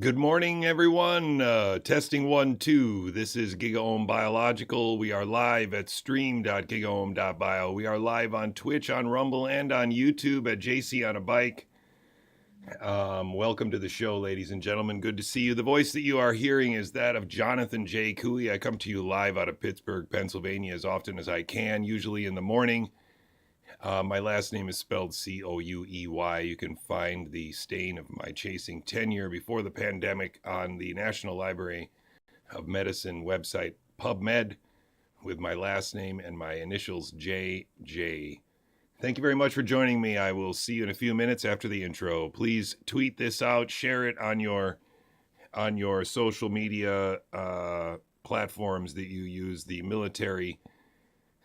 Good morning, everyone. Testing 1, 2. This is Gigaohm Biological. We are live at stream.gigaohm.bio. We are live on Twitch, on Rumble, and on YouTube at JC on a Bike. Welcome to the show, ladies and gentlemen. Good to see you. The voice that you are hearing is that of Jonathan JJCouey. I come to you live out of Pittsburgh, Pennsylvania as often as I can, usually in the morning. My last name is spelled C-O-U-E-Y. You can find the stain of my chasing tenure before the pandemic on the National Library of Medicine website, PubMed, with my last name and my initials JJ. Thank you very much for joining me. I will see you in a few minutes after the intro. Please tweet this out, share it on your social media platforms that you use, the military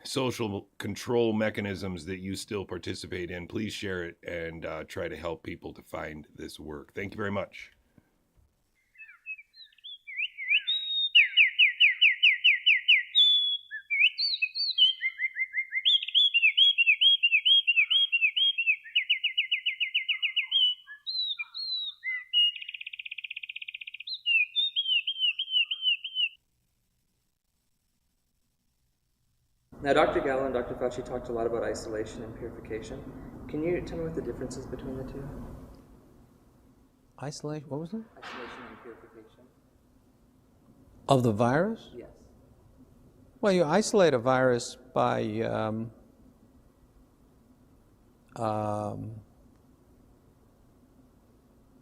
social control mechanisms that you still participate in. Please share it and try to help people to find this work. Thank you very much. Now, Dr. Gallo and Dr. Fauci talked a lot about isolation and purification. Can you tell me what the difference is between the two? Isolation, what was it? Isolation and purification. Of the virus? Yes. Well, you isolate a virus by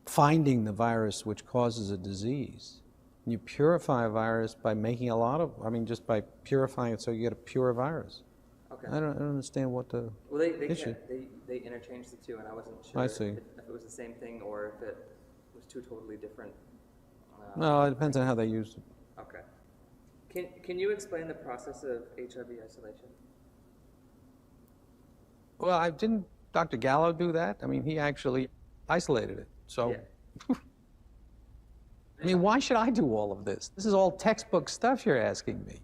finding the virus which causes a disease. You purify a virus by making a lot of, just by purifying it so you get a pure virus. Okay. I don't understand what the issue. They interchange the two, and I wasn't sure I see. If it was the same thing or if it was two totally different. No, it depends on how they use it. Okay. Can you explain the process of HIV isolation? Well, didn't Dr. Gallo do that? He actually isolated it. So. Yeah. Why should I do all of this? This is all textbook stuff you're asking me.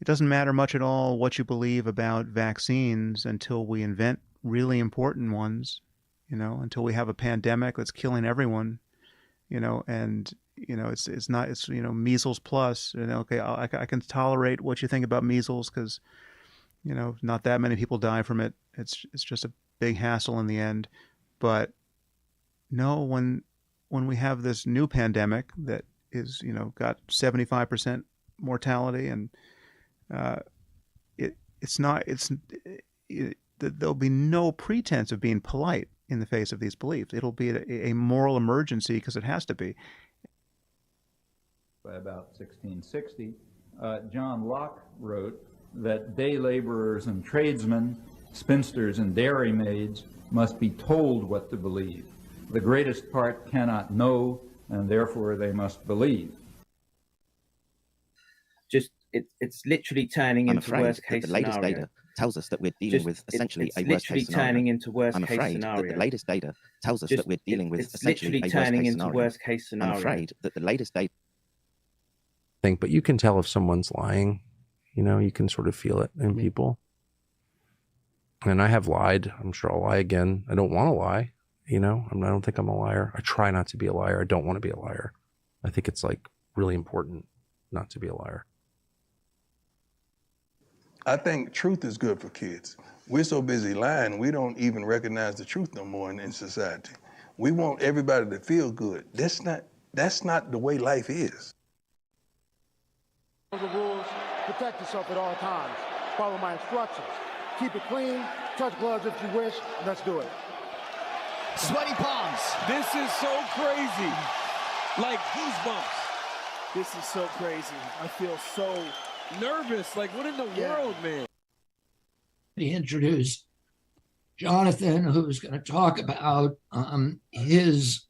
It doesn't matter much at all what you believe about vaccines until we invent really important ones, until we have a pandemic that's killing everyone, it's measles plus, okay, I can tolerate what you think about measles because, not that many people die from it. It's just a big hassle in the end. But no, when we have this new pandemic that is, got 75% mortality, and there'll be no pretense of being polite in the face of these beliefs. It'll be a moral emergency because it has to be. By about 1660, John Locke wrote that day laborers and tradesmen, spinsters and dairymaids must be told what to believe. The greatest part cannot know, and therefore they must believe. It's literally turning into worst case scenario. The latest data tells us that we're dealing with essentially a worst case scenario. Turning into worst I'm case afraid scenario. that the latest data tells us that we're dealing with essentially a worst case scenario. I'm afraid that the latest data. But you can tell if someone's lying. You can sort of feel it in people. And I have lied. I'm sure I'll lie again. I don't want to lie. I don't think I'm a liar. I try not to be a liar. I don't want to be a liar. I think it's really important not to be a liar. I think truth is good for kids. We're so busy lying, we don't even recognize the truth no more in society. We want everybody to feel good. That's not the way life is. The rules, protect yourself at all times. Follow my instructions. Keep it clean, touch gloves if you wish, let's do it. Sweaty palms. This is so crazy. Like goosebumps. This is so crazy. I feel so nervous. What in the world, man? He introduced Jonathan, who's going to talk about his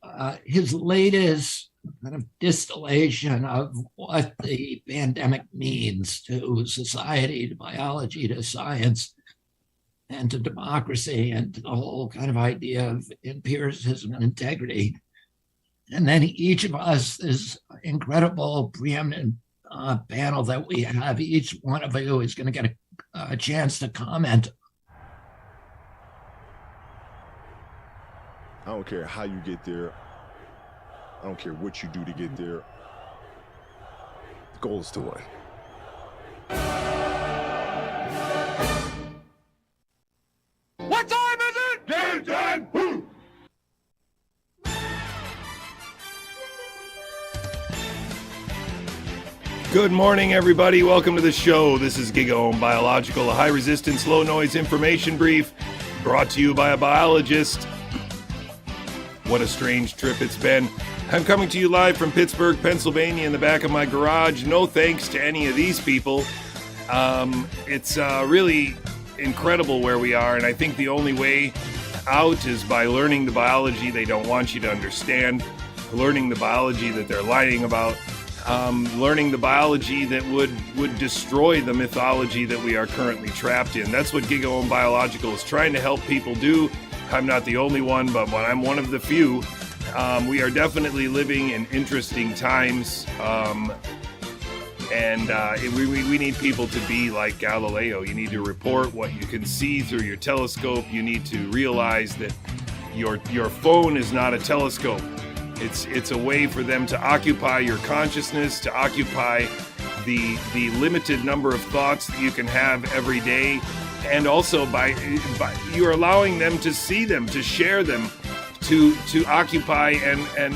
latest kind of distillation of what the pandemic means to society, to biology, to science, and to democracy, and to the whole kind of idea of empiricism and integrity. And then each of us, this incredible preeminent panel that we have, each one of you is going to get a chance to comment. I don't care how you get there. I don't care what you do to get there. The goal is to win. What time is it? Game time! Woo! Good morning, everybody. Welcome to the show. This is Gigaohm Biological, a high-resistance, low-noise information brief brought to you by a biologist. What a strange trip it's been. I'm coming to you live from Pittsburgh, Pennsylvania, in the back of my garage. No thanks to any of these people. It's really incredible where we are, and I think the only way out is by learning the biology they don't want you to understand, learning the biology that they're lying about, learning the biology that would destroy the mythology that we are currently trapped in. That's what Gigaohm Biological is trying to help people do. I'm not the only one, but I'm one of the few. We are definitely living in interesting times, and we need people to be like Galileo. You need to report what you can see through your telescope. You need to realize that your phone is not a telescope. It's a way for them to occupy your consciousness, to occupy the limited number of thoughts that you can have every day, and also by you're allowing them to see them, to share them, to occupy and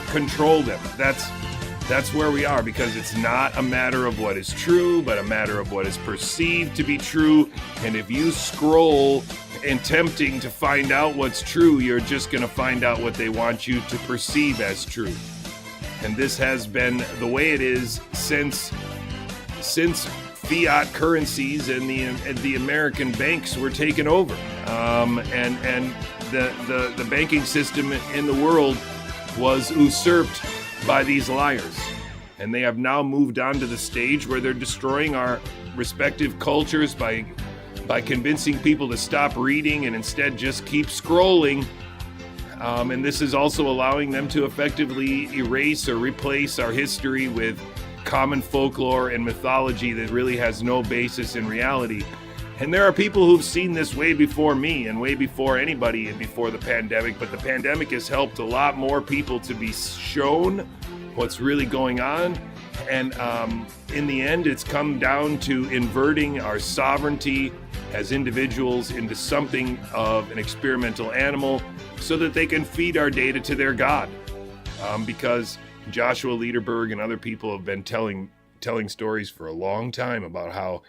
control them. That's where we are, because it's not a matter of what is true, but a matter of what is perceived to be true. And if you scroll attempting to find out what's true, you're just going to find out what they want you to perceive as true. And this has been the way it is since fiat currencies and the American banks were taken over, and the banking system in the world was usurped by these liars. And they have now moved on to the stage where they're destroying our respective cultures by convincing people to stop reading and instead just keep scrolling. And this is also allowing them to effectively erase or replace our history with common folklore and mythology that really has no basis in reality. And there are people who've seen this way before me and way before anybody and before the pandemic, but the pandemic has helped a lot more people to be shown what's really going on. And in the end, it's come down to inverting our sovereignty as individuals into something of an experimental animal so that they can feed our data to their God. Because Joshua Lederberg and other people have been telling stories for a long time about how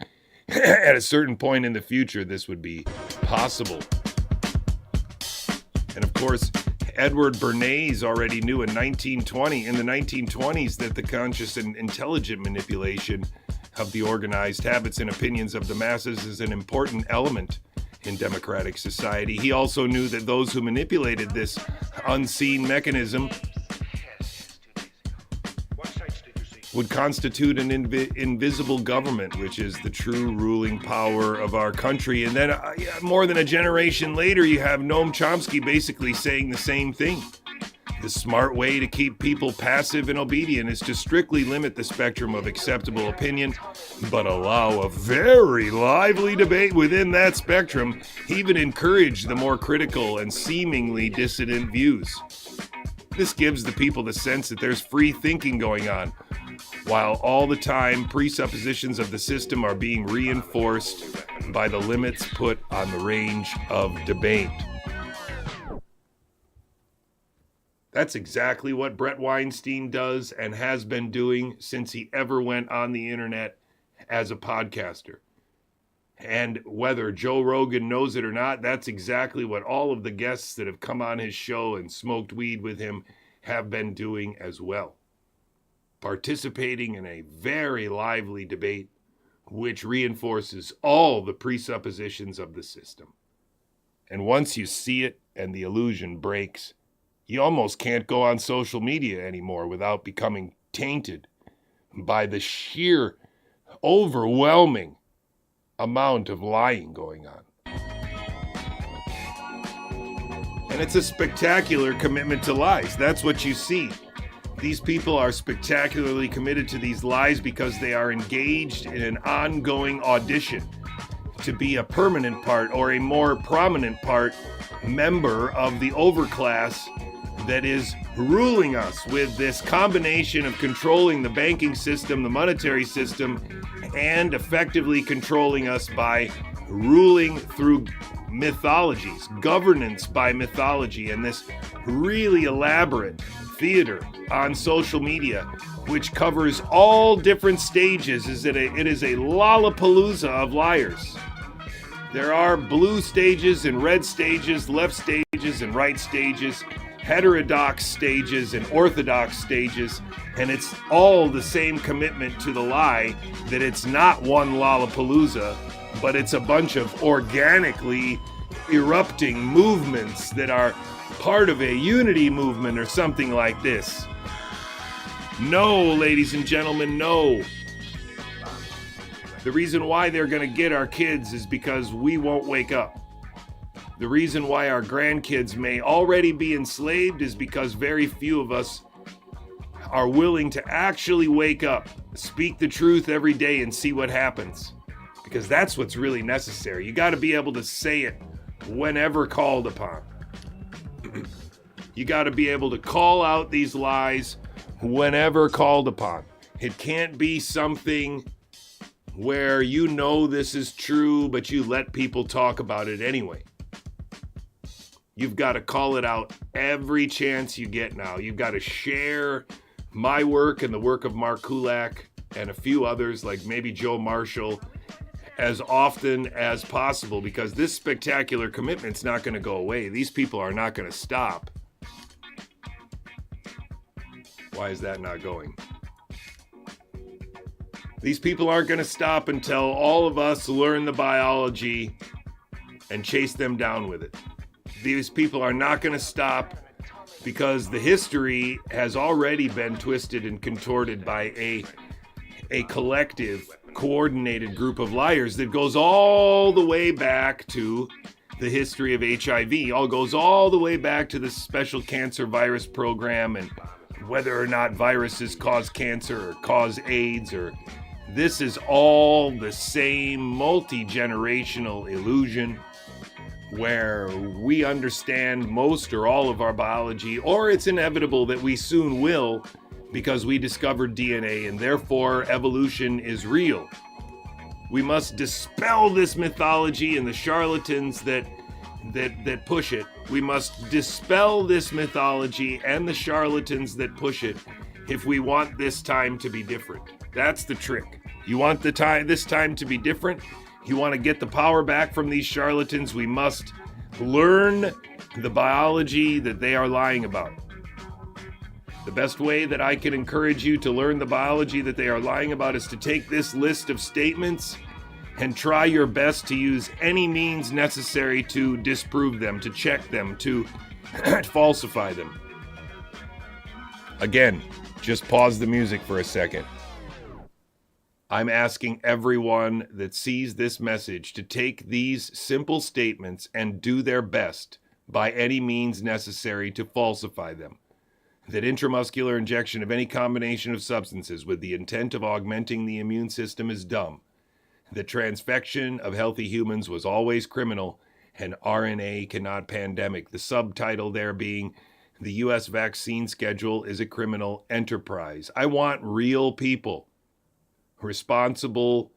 at a certain point in the future this would be possible. And of course, Edward Bernays already knew in the 1920s that the conscious and intelligent manipulation of the organized habits and opinions of the masses is an important element in democratic society. He also knew that those who manipulated this unseen mechanism would constitute an invisible government, which is the true ruling power of our country. And then more than a generation later, you have Noam Chomsky basically saying the same thing. The smart way to keep people passive and obedient is to strictly limit the spectrum of acceptable opinion, but allow a very lively debate within that spectrum, even encourage the more critical and seemingly dissident views. This gives the people the sense that there's free thinking going on, while all the time presuppositions of the system are being reinforced by the limits put on the range of debate. That's exactly what Brett Weinstein does and has been doing since he ever went on the internet as a podcaster. And whether Joe Rogan knows it or not, that's exactly what all of the guests that have come on his show and smoked weed with him have been doing as well. Participating in a very lively debate which reinforces all the presuppositions of the system. And once you see it and the illusion breaks, you almost can't go on social media anymore without becoming tainted by the sheer overwhelming amount of lying going on. And it's a spectacular commitment to lies. That's what you see. These people are spectacularly committed to these lies because they are engaged in an ongoing audition to be a permanent part or a more prominent part member of the overclass that is ruling us with this combination of controlling the banking system, the monetary system, and effectively controlling us by ruling through mythologies, governance by mythology, and this really elaborate theater on social media, which covers all different stages. It is a lollapalooza of liars. There are blue stages and red stages, left stages and right stages, heterodox stages and orthodox stages, and it's all the same commitment to the lie that it's not one Lollapalooza, but it's a bunch of organically erupting movements that are part of a unity movement or something like this. No, ladies and gentlemen, no. The reason why they're going to get our kids is because we won't wake up. The reason why our grandkids may already be enslaved is because very few of us are willing to actually wake up, speak the truth every day, and see what happens. Because that's what's really necessary. You got to be able to say it whenever called upon. You got to be able to call out these lies whenever called upon. It can't be something where you know this is true, but you let people talk about it anyway. You've got to call it out every chance you get now. You've got to share my work and the work of Mark Kulak and a few others, like maybe Joe Marshall, as often as possible, because this spectacular commitment's not going to go away. These people are not going to stop. Why is that not going? These people aren't going to stop until all of us learn the biology and chase them down with it. These people are not going to stop because the history has already been twisted and contorted by a collective, coordinated group of liars that goes all the way back to the history of HIV, all goes all the way back to the special cancer virus program and whether or not viruses cause cancer or cause AIDS, or this is all the same multi-generational illusion where we understand most or all of our biology, or it's inevitable that we soon will because we discovered DNA and therefore evolution is real. We must dispel this mythology and the charlatans that push it. We must dispel this mythology and the charlatans that push it if we want this time to be different. That's the trick. You want this time to be different? You want to get the power back from these charlatans? We must learn the biology that they are lying about. The best way that I can encourage you to learn the biology that they are lying about is to take this list of statements and try your best to use any means necessary to disprove them, to check them, to falsify them. Again, just pause the music for a second. I'm asking everyone that sees this message to take these simple statements and do their best by any means necessary to falsify them. That intramuscular injection of any combination of substances with the intent of augmenting the immune system is dumb. That transfection of healthy humans was always criminal, and RNA cannot pandemic. The subtitle there being, the U.S. vaccine schedule is a criminal enterprise. I want real people, responsible,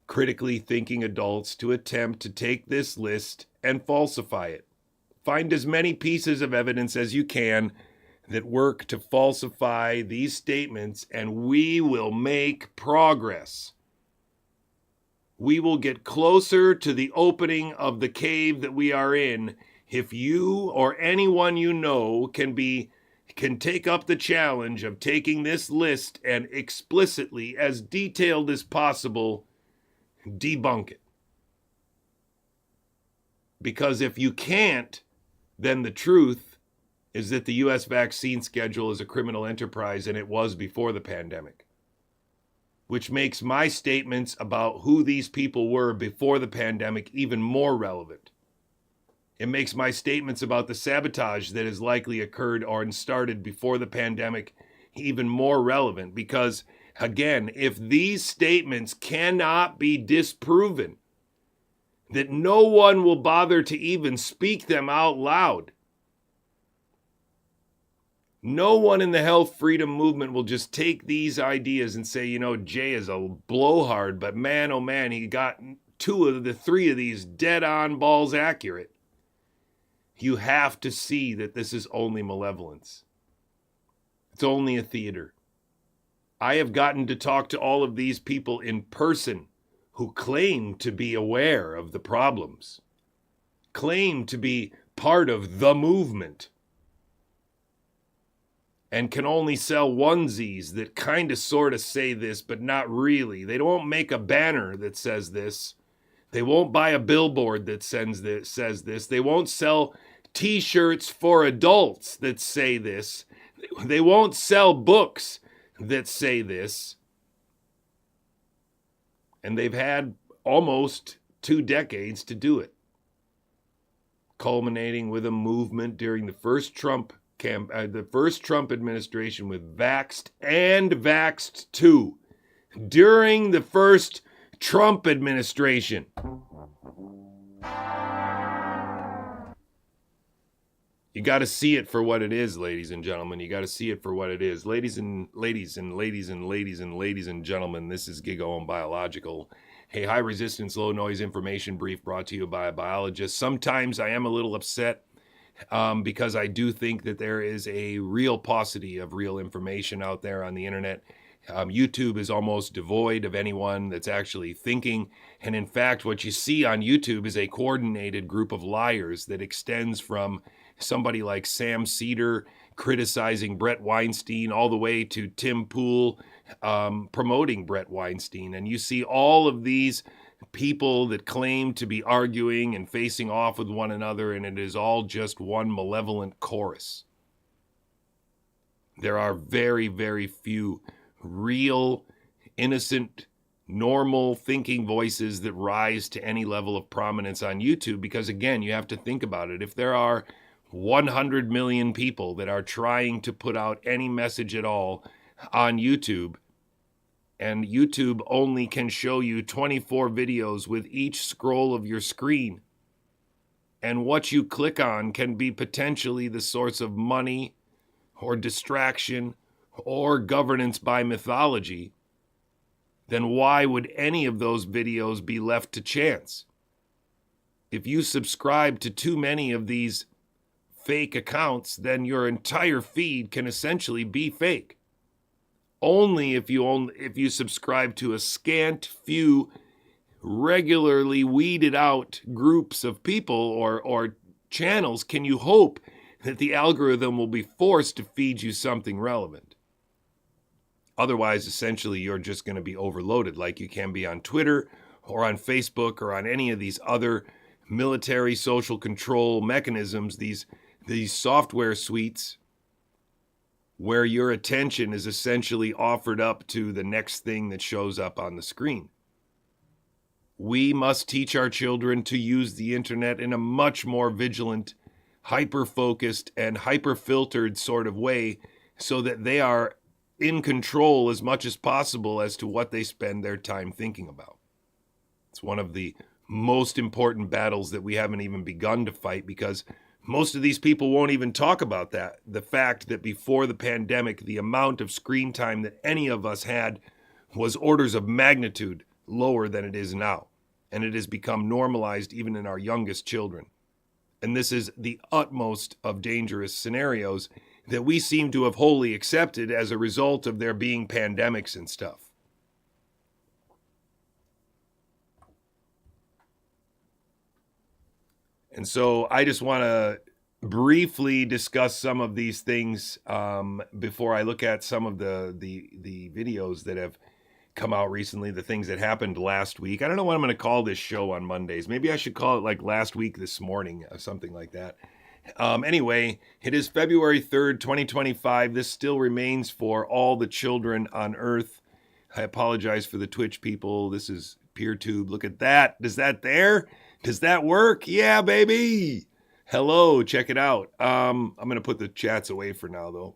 critically thinking adults, to attempt to take this list and falsify it. Find as many pieces of evidence as you can that work to falsify these statements, and we will make progress. We will get closer to the opening of the cave that we are in if you or anyone you know can take up the challenge of taking this list and explicitly, as detailed as possible, debunk it. Because if you can't, then the truth is that the U.S. vaccine schedule is a criminal enterprise, and it was before the pandemic. Which makes my statements about who these people were before the pandemic even more relevant. It makes my statements about the sabotage that has likely occurred or started before the pandemic even more relevant, because, again, if these statements cannot be disproven, that no one will bother to even speak them out loud. No one in the health freedom movement will just take these ideas and say, Jay is a blowhard, but man, oh man, he got 2 of the 3 of these dead on balls accurate. You have to see that this is only malevolence. It's only a theater. I have gotten to talk to all of these people in person who claim to be aware of the problems, claim to be part of the movement, and can only sell onesies that kind of sort of say this, but not really. They don't make a banner that says this. They won't buy a billboard that says this. They won't sell T-shirts for adults that say this. They won't sell books that say this. And they've had almost 2 decades to do it, culminating with a movement during the first Trump administration with Vaxxed and Vaxxed 2. During the first Trump administration. You got to see it for what it is, ladies and gentlemen. You got to see it for what it is. Ladies and gentlemen, this is Gigaohm Biological. A high resistance, low noise information brief brought to you by a biologist. Sometimes I am a little upset because I do think that there is a real paucity of real information out there on the internet. YouTube is almost devoid of anyone that's actually thinking. And in fact, what you see on YouTube is a coordinated group of liars that extends from somebody like Sam Cedar criticizing Brett Weinstein all the way to Tim Pool promoting Brett Weinstein. And you see all of these people that claim to be arguing and facing off with one another, and it is all just one malevolent chorus. There are very, very few real, innocent, normal thinking voices that rise to any level of prominence on YouTube, because again, you have to think about it. If there are 100 million people that are trying to put out any message at all on YouTube, and YouTube only can show you 24 videos with each scroll of your screen, and what you click on can be potentially the source of money or distraction or governance by mythology, then why would any of those videos be left to chance? If you subscribe to too many of these fake accounts, then your entire feed can essentially be fake. Only if you subscribe to a scant few regularly weeded out groups of people or channels can you hope that the algorithm will be forced to feed you something relevant. Otherwise, essentially, you're just going to be overloaded like you can be on Twitter or on Facebook or on any of these other military social control mechanisms, these software suites where your attention is essentially offered up to the next thing that shows up on the screen. We must teach our children to use the internet in a much more vigilant, hyper-focused, and hyper-filtered sort of way so that they are in control as much as possible as to what they spend their time thinking about. It's one of the most important battles that we haven't even begun to fight, because most of these people won't even talk about that. The fact that before the pandemic, the amount of screen time that any of us had was orders of magnitude lower than it is now. And it has become normalized even in our youngest children. And this is the utmost of dangerous scenarios that we seem to have wholly accepted as a result of there being pandemics and stuff. And so I just want to briefly discuss some of these things before I look at some of the videos that have come out recently, the things that happened last week. I don't know what I'm going to call this show on Mondays. Maybe I should call it like Last Week This Morning or something like that. Anyway, it is February 3rd, 2025. This still remains for all the children on Earth. I apologize for the Twitch people. This is PeerTube. Look at that. Does that work? Yeah, baby. Hello, check it out. I'm going to put the chats away for now, though.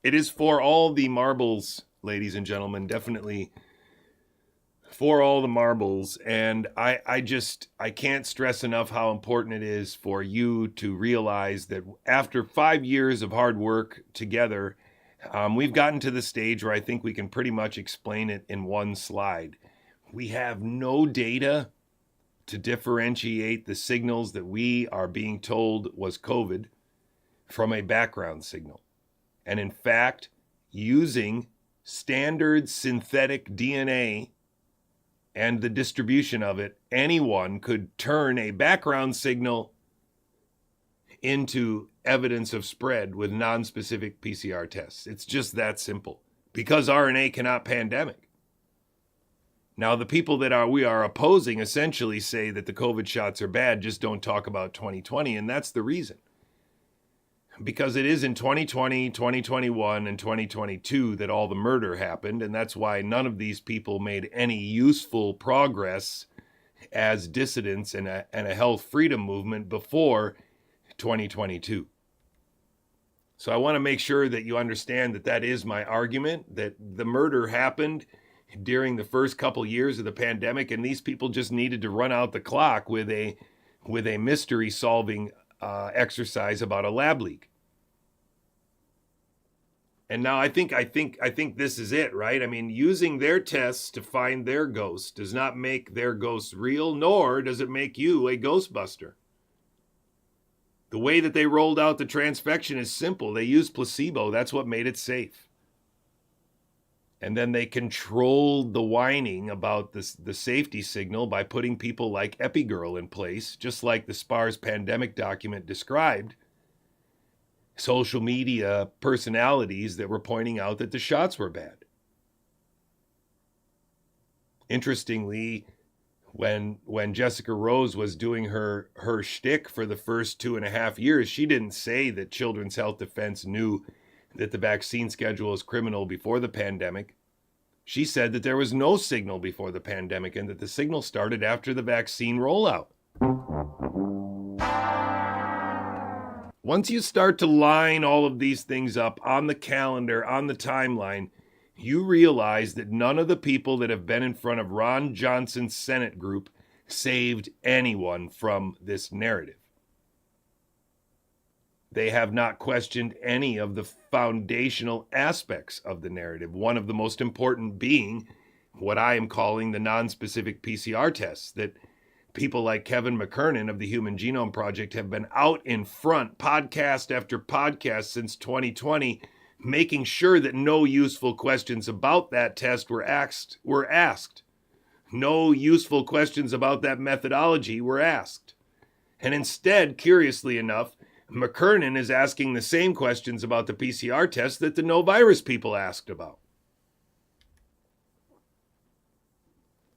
It is for all the marbles, ladies and gentlemen. Definitely for all the marbles. And I can't stress enough how important it is for you to realize that after 5 years of hard work together, we've gotten to the stage where I think we can pretty much explain it in one slide. We have no data to differentiate the signals that we are being told was COVID from a background signal. And in fact, using standard synthetic DNA and the distribution of it, anyone could turn a background signal into evidence of spread with non-specific PCR tests. It's just that simple, because RNA cannot pandemic. Now, the people that we are opposing essentially say that the COVID shots are bad, just don't talk about 2020, and that's the reason. Because it is in 2020, 2021, and 2022 that all the murder happened, and that's why none of these people made any useful progress as dissidents in a health freedom movement before 2022. So I want to make sure that you understand that that is my argument, that the murder happened during the first couple years of the pandemic, and these people just needed to run out the clock with a mystery solving exercise about a lab leak. And now I think this is it, right? I mean, using their tests to find their ghost does not make their ghosts real, nor does it make you a ghostbuster. The way that they rolled out the transfection is simple. They used placebo. That's what made it safe. And then they controlled the whining about the safety signal by putting people like Epigirl in place, just like the SPARS pandemic document described. Social media personalities that were pointing out that the shots were bad. Interestingly, when Jessica Rose was doing her shtick for the first 2.5 years, she didn't say that Children's Health Defense knew that the vaccine schedule is criminal before the pandemic. She said that there was no signal before the pandemic and that the signal started after the vaccine rollout. Once you start to line all of these things up on the calendar, on the timeline, you realize that none of the people that have been in front of Ron Johnson's Senate group saved anyone from this narrative. They have not questioned any of the foundational aspects of the narrative, one of the most important being what I am calling the non-specific PCR tests that people like Kevin McKernan of the Human Genome Project have been out in front, podcast after podcast since 2020, making sure that no useful questions about that test were asked. No useful questions about that methodology were asked. And instead, curiously enough, McKernan is asking the same questions about the PCR test that the no virus people asked about.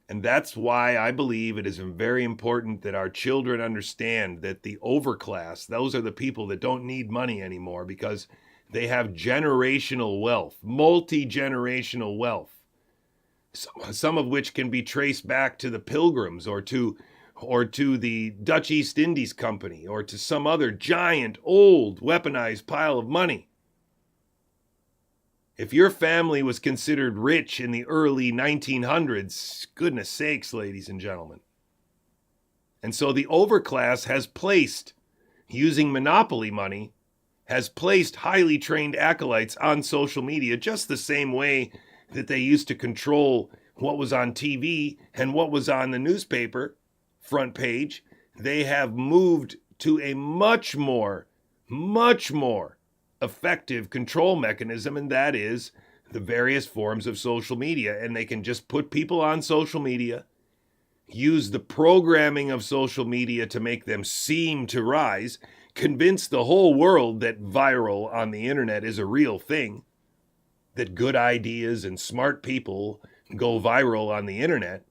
And that's why I believe it is very important that our children understand that the overclass, those are the people that don't need money anymore because they have generational wealth, multi-generational wealth, some of which can be traced back to the Pilgrims or to the Dutch East Indies Company or to some other giant, old, weaponized pile of money. If your family was considered rich in the early 1900s, goodness sakes, ladies and gentlemen. And so the overclass has placed, using monopoly money, has placed highly trained acolytes on social media just the same way that they used to control what was on TV and what was on the newspaper front page. They have moved to a much more effective control mechanism, and that is the various forms of social media. And they can just put people on social media, use the programming of social media to make them seem to rise, convince the whole world that viral on the internet is a real thing, that good ideas and smart people go viral on the internet.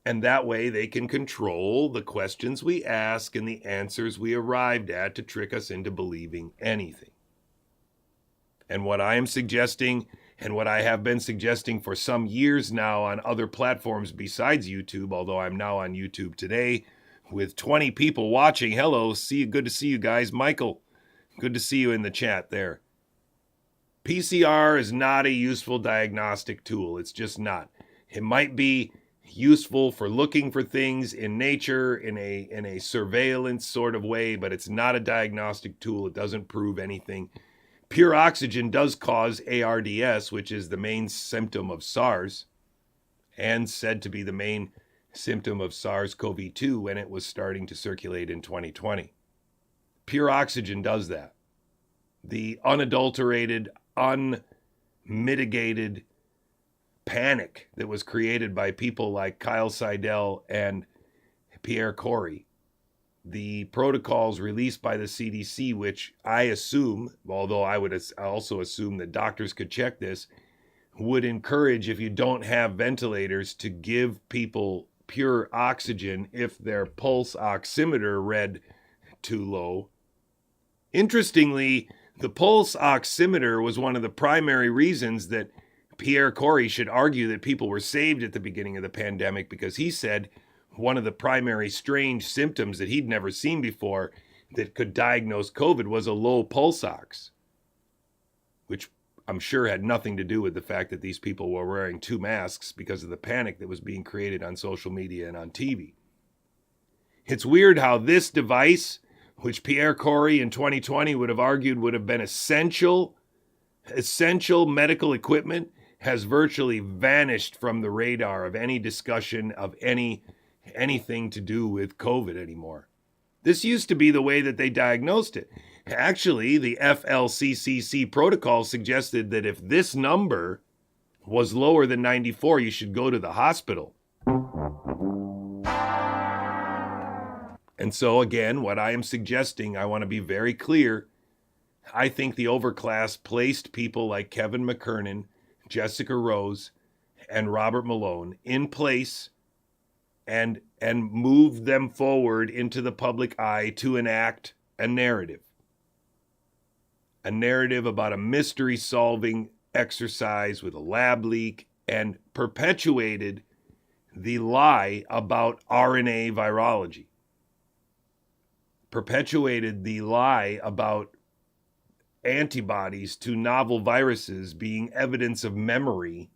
And that way they can control the questions we ask and the answers we arrived at to trick us into believing anything. And what I am suggesting, and what I have been suggesting for some years now on other platforms besides YouTube, although I'm now on YouTube today with 20 people watching. Hello, good to see you guys. Michael, good to see you in the chat there. PCR is not a useful diagnostic tool. It's just not. It might be useful for looking for things in nature in a surveillance sort of way, but it's not a diagnostic tool. It doesn't prove anything. Pure oxygen does cause ARDS, which is the main symptom of SARS and said to be the main symptom of SARS-CoV-2 when it was starting to circulate in 2020. Pure oxygen does that. The unadulterated, unmitigated panic that was created by people like Kyle Seidel and Pierre Corey, the protocols released by the CDC, which I assume, although I would also assume that doctors could check this, would encourage, if you don't have ventilators, to give people pure oxygen if their pulse oximeter read too low. Interestingly, the pulse oximeter was one of the primary reasons that Pierre Corey should argue that people were saved at the beginning of the pandemic, because he said one of the primary strange symptoms that he'd never seen before that could diagnose COVID was a low pulse ox, which I'm sure had nothing to do with the fact that these people were wearing 2 masks because of the panic that was being created on social media and on TV. It's weird how this device, which Pierre Corey in 2020 would have argued would have been essential medical equipment, has virtually vanished from the radar of any discussion of anything to do with COVID anymore. This used to be the way that they diagnosed it. Actually, the FLCCC protocol suggested that if this number was lower than 94, you should go to the hospital. And so again, what I am suggesting, I want to be very clear. I think the overclass placed people like Kevin McKernan, Jessica Rose, and Robert Malone in place and moved them forward into the public eye to enact a narrative about a mystery-solving exercise with a lab leak, and perpetuated the lie about RNA virology, perpetuated the lie about antibodies to novel viruses being evidence of memory.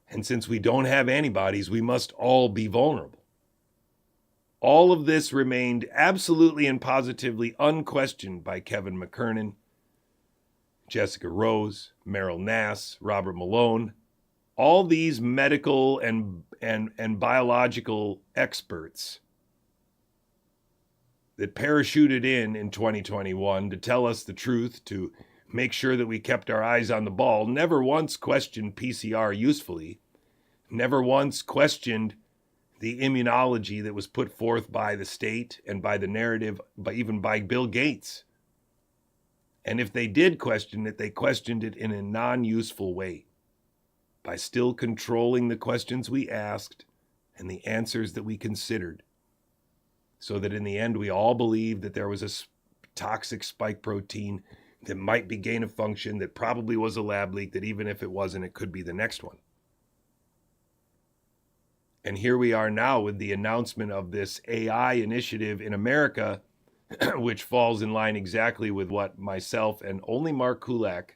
And since we don't have antibodies, we must all be vulnerable. All of this remained absolutely and positively unquestioned by Kevin McKernan, Jessica Rose, Meryl Nass, Robert Malone, all these medical and biological experts that parachuted in 2021 to tell us the truth, to make sure that we kept our eyes on the ball, never once questioned PCR usefully, never once questioned the immunology that was put forth by the state and by the narrative, even by Bill Gates. And if they did question it, they questioned it in a non-useful way, by still controlling the questions we asked and the answers that we considered, so that in the end we all believed that there was a toxic spike protein that might be gain of function, that probably was a lab leak, that even if it wasn't, it could be the next one. And here we are now with the announcement of this AI initiative in America, which falls in line exactly with what myself and only Mark Kulak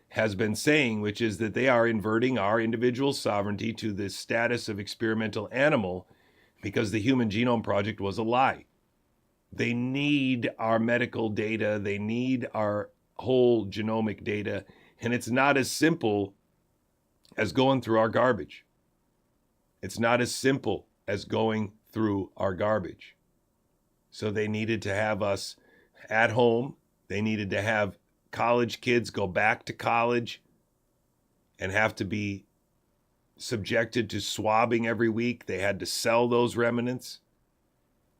has been saying, which is that they are inverting our individual sovereignty to the status of experimental animal, because the Human Genome Project was a lie. They need our medical data. They need our whole genomic data. And it's not as simple as going through our garbage. It's not as simple as going through our garbage. So they needed to have us at home. They needed to have college kids go back to college and have to be subjected to swabbing every week. They had to sell those remnants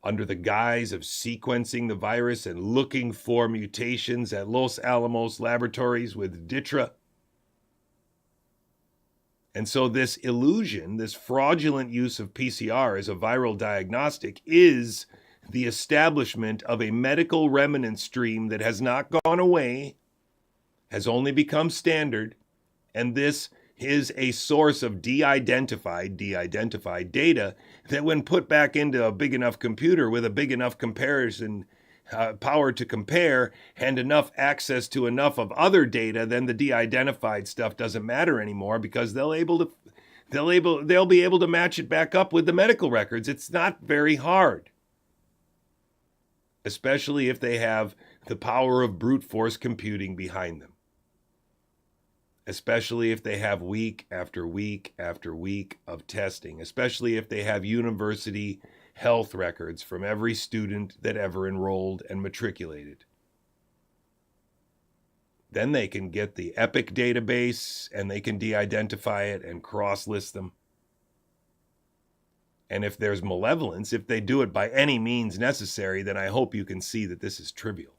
under the guise of sequencing the virus and looking for mutations at Los Alamos laboratories with DITRA. And so this illusion, this fraudulent use of PCR as a viral diagnostic, is the establishment of a medical remnant stream that has not gone away, has only become standard, and this is a source of de-identified data that, when put back into a big enough computer with a big enough comparison power to compare and enough access to enough of other data, then the de-identified stuff doesn't matter anymore, because they'll they'll be able to match it back up with the medical records. It's not very hard, especially if they have the power of brute force computing behind them. Especially if they have week after week after week of testing, especially if they have university health records from every student that ever enrolled and matriculated. Then they can get the EPIC database and they can de-identify it and cross-list them. And if there's malevolence, if they do it by any means necessary, then I hope you can see that this is trivial.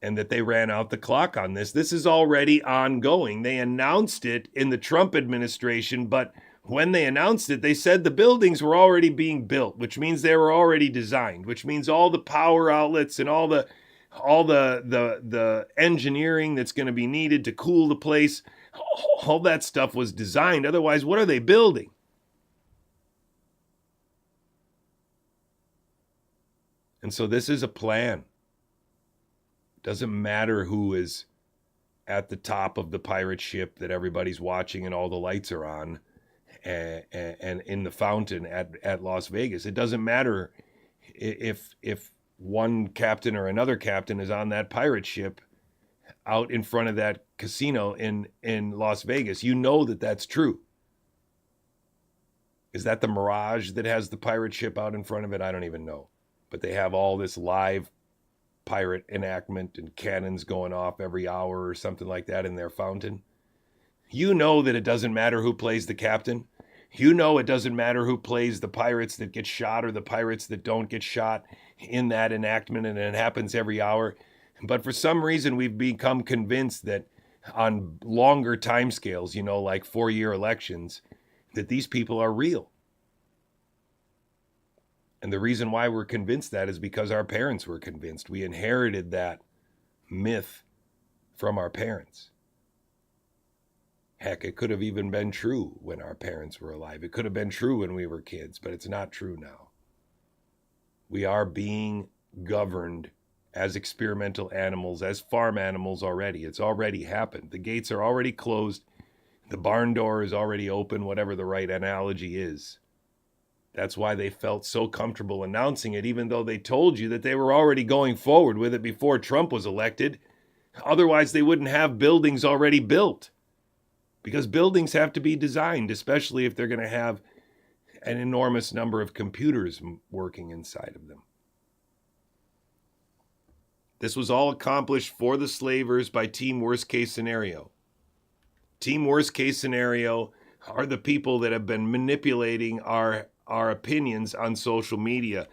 And that they ran out the clock on this. This is already ongoing. They announced it in the Trump administration, but when they announced it, they said the buildings were already being built, which means they were already designed, which means all the power outlets and all the engineering that's going to be needed to cool the place, all that stuff was designed. Otherwise, what are they building? And so this is a plan. Doesn't matter who is at the top of the pirate ship that everybody's watching and all the lights are on and in the fountain at Las Vegas. It doesn't matter if one captain or another captain is on that pirate ship out in front of that casino in Las Vegas. You know that that's true. Is that the Mirage that has the pirate ship out in front of it? I don't even know. But they have all this live pirate enactment and cannons going off every hour or something like that in their fountain. You know that it doesn't matter who plays the captain. You know it doesn't matter who plays the pirates that get shot or the pirates that don't get shot in that enactment, and it happens every hour. But for some reason, we've become convinced that on longer timescales, like 4-year elections, that these people are real. And the reason why we're convinced that is because our parents were convinced. We inherited that myth from our parents. Heck, it could have even been true when our parents were alive. It could have been true when we were kids, but it's not true now. We are being governed as experimental animals, as farm animals already. It's already happened. The gates are already closed. The barn door is already open, whatever the right analogy is. That's why they felt so comfortable announcing it, even though they told you that they were already going forward with it before Trump was elected. Otherwise, they wouldn't have buildings already built. Because buildings have to be designed, especially if they're going to have an enormous number of computers working inside of them. This was all accomplished for the slavers by Team Worst Case Scenario. Team Worst Case Scenario are the people that have been manipulating our opinions on social media.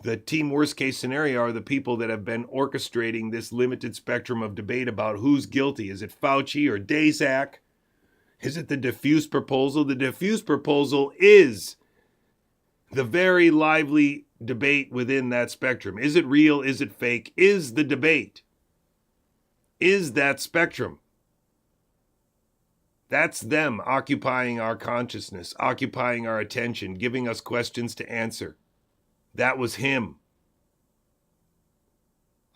The Team Worst Case Scenario are the people that have been orchestrating this limited spectrum of debate about who's guilty. Is it Fauci or Daszak? Is it the diffuse proposal? The diffuse proposal is the very lively debate within that spectrum. Is it real? Is it fake? Is the debate? Is that spectrum? That's them occupying our consciousness, occupying our attention, giving us questions to answer. That was him.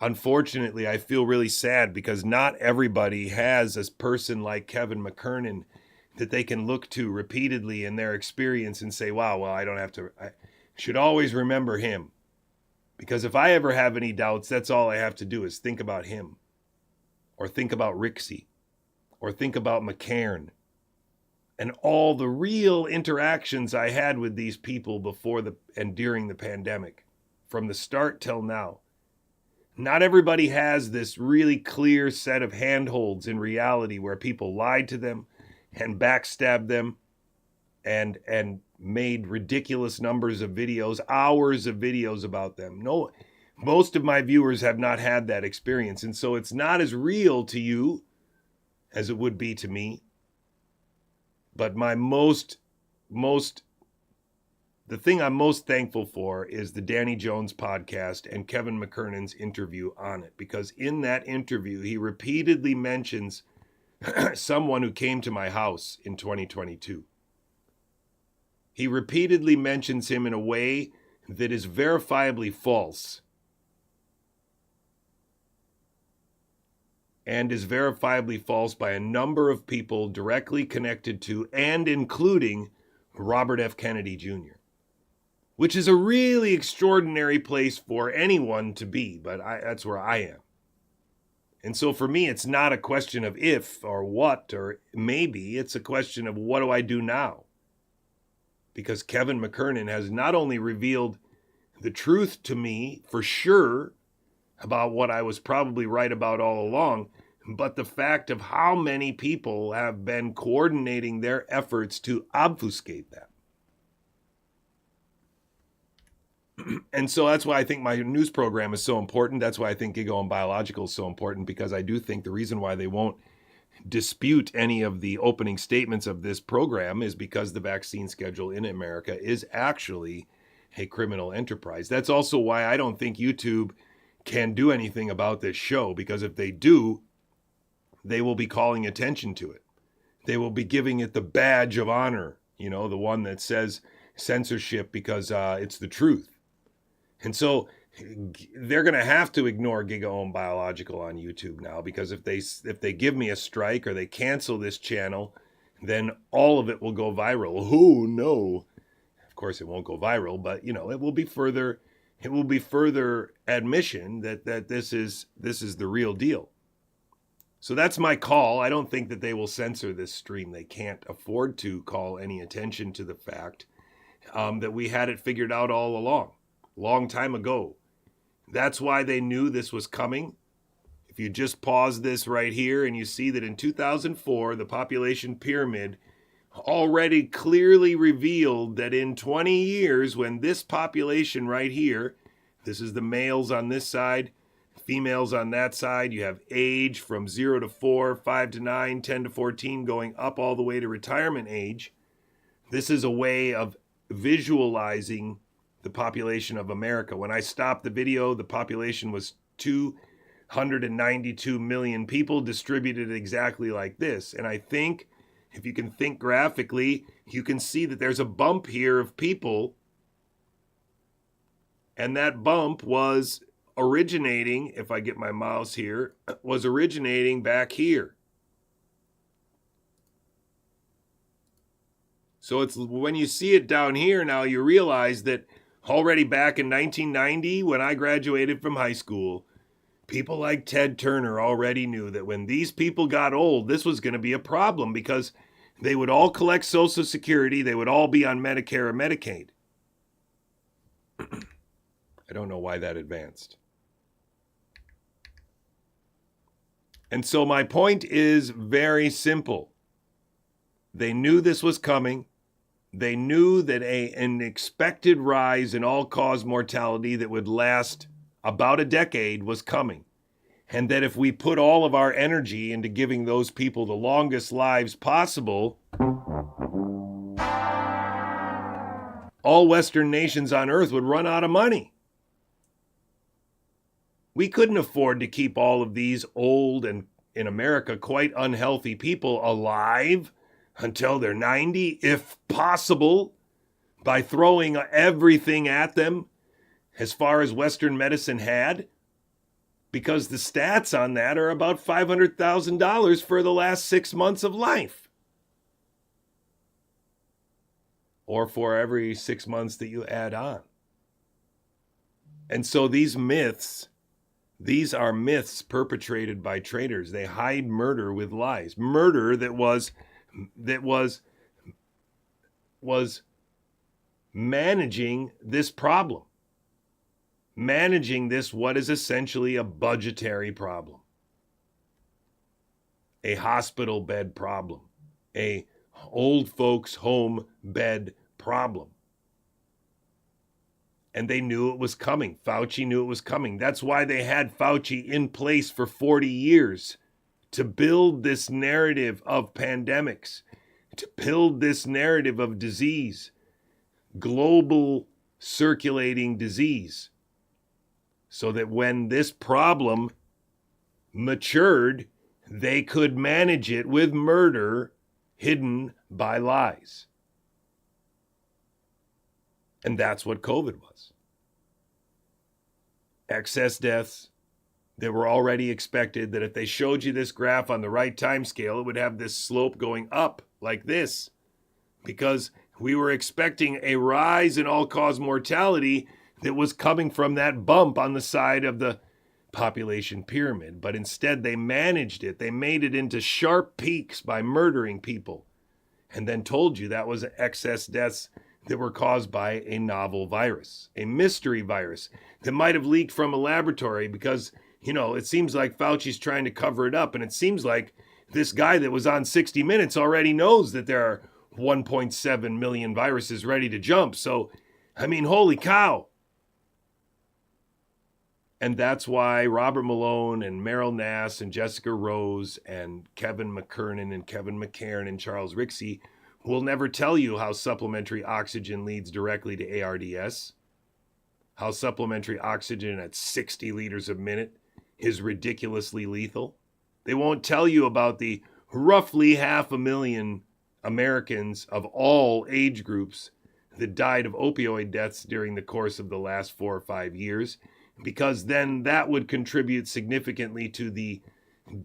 Unfortunately, I feel really sad because not everybody has a person like Kevin McKernan that they can look to repeatedly in their experience and say, wow, well, I should always remember him. Because if I ever have any doubts, that's all I have to do is think about him. Or think about Rixey. Or think about McCairn. And all the real interactions I had with these people before and during the pandemic. From the start till now. Not everybody has this really clear set of handholds in reality where people lied to them and backstabbed them and made ridiculous numbers of videos, hours of videos about them. No, most of my viewers have not had that experience. And so it's not as real to you as it would be to me. But my the thing I'm most thankful for is the Danny Jones podcast and Kevin McKernan's interview on it. Because in that interview, he repeatedly mentions someone who came to my house in 2022. He repeatedly mentions him in a way that is verifiably false. and is verifiably false by a number of people directly connected to and including Robert F. Kennedy Jr., which is a really extraordinary place for anyone to be, but that's where I am. And so for me, it's not a question of if or what or maybe, it's a question of what do I do now? Because Kevin McKernan has not only revealed the truth to me for sure about what I was probably right about all along, but the fact of how many people have been coordinating their efforts to obfuscate that. And so that's why I think my news program is so important. That's why I think Gigaohm Biological is so important, because I do think the reason why they won't dispute any of the opening statements of this program is because the vaccine schedule in America is actually a criminal enterprise. That's also why I don't think YouTube can do anything about this show, because if they do, they will be calling attention to it. They will be giving it the badge of honor, you know, the one that says censorship because it's the truth. And so they're going to have to ignore Gigaohm Biological on YouTube now, because if they give me a strike or they cancel this channel, then all of it will go viral. Oh no. Of course it won't go viral, but you know, it will be further admission that this is the real deal. So that's my call. I don't think that they will censor this stream. They can't afford to call any attention to the fact that we had it figured out all along. Long time ago. That's why they knew this was coming. If you just pause this right here and you see that in 2004, the population pyramid already clearly revealed that in 20 years, when this population right here, this is the males on this side, females on that side, you have age from 0 to 4, 5 to 9, 10 to 14, going up all the way to retirement age. This is a way of visualizing the population of America. When I stopped the video, the population was 292 million people distributed exactly like this. And I think if you can think graphically, you can see that there's a bump here of people. And that bump was originating, if I get my mouse here, was originating back here. So it's when you see it down here now, you realize that already back in 1990, when I graduated from high school, people like Ted Turner already knew that when these people got old, this was going to be a problem, because they would all collect Social Security. They would all be on Medicare or Medicaid. I don't know why that advanced. And so my point is very simple. They knew this was coming. They knew that an expected rise in all-cause mortality that would last about a decade was coming. And that if we put all of our energy into giving those people the longest lives possible, all Western nations on Earth would run out of money. We couldn't afford to keep all of these old and, in America, quite unhealthy people alive until they're 90, if possible, by throwing everything at them as far as Western medicine had, because the stats on that are about $500,000 for the last 6 months of life, or for every 6 months that you add on. And so these are myths perpetrated by traitors. They hide murder with lies. Murder that was managing this problem, managing this, what is essentially a budgetary problem, a hospital bed problem, a old folks home bed problem. And they knew it was coming. Fauci knew it was coming. That's why they had Fauci in place for 40 years, to build this narrative of pandemics, to build this narrative of disease, global circulating disease, so that when this problem matured, they could manage it with murder hidden by lies. And that's what COVID was. Excess deaths, that were already expected, that if they showed you this graph on the right time scale, it would have this slope going up like this, because we were expecting a rise in all-cause mortality that was coming from that bump on the side of the population pyramid. But instead, they managed it. They made it into sharp peaks by murdering people, and then told you that was excess deaths that were caused by a novel virus, a mystery virus that might have leaked from a laboratory because, you know, it seems like Fauci's trying to cover it up. And it seems like this guy that was on 60 Minutes already knows that there are 1.7 million viruses ready to jump. So, I mean, holy cow. And that's why Robert Malone and Meryl Nass and Jessica Rose and Kevin McKernan and Kevin McCairn and Charles Rixey will never tell you how supplementary oxygen leads directly to ARDS, how supplementary oxygen at 60 liters a minute is ridiculously lethal. They won't tell you about the roughly 500,000 Americans of all age groups that died of opioid deaths during the course of the last 4 or 5 years, because then that would contribute significantly to the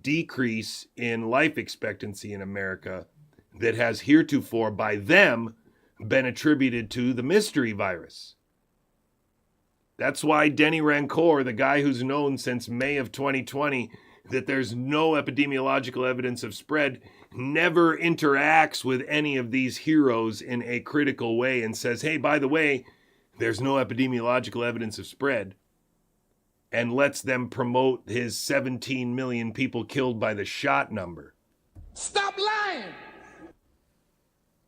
decrease in life expectancy in America that has heretofore by them been attributed to the mystery virus. That's why Denny Rancor, the guy who's known since May of 2020 that there's no epidemiological evidence of spread, never interacts with any of these heroes in a critical way and says, hey, by the way, there's no epidemiological evidence of spread, and lets them promote his 17 million people killed by the shot number. Stop lying!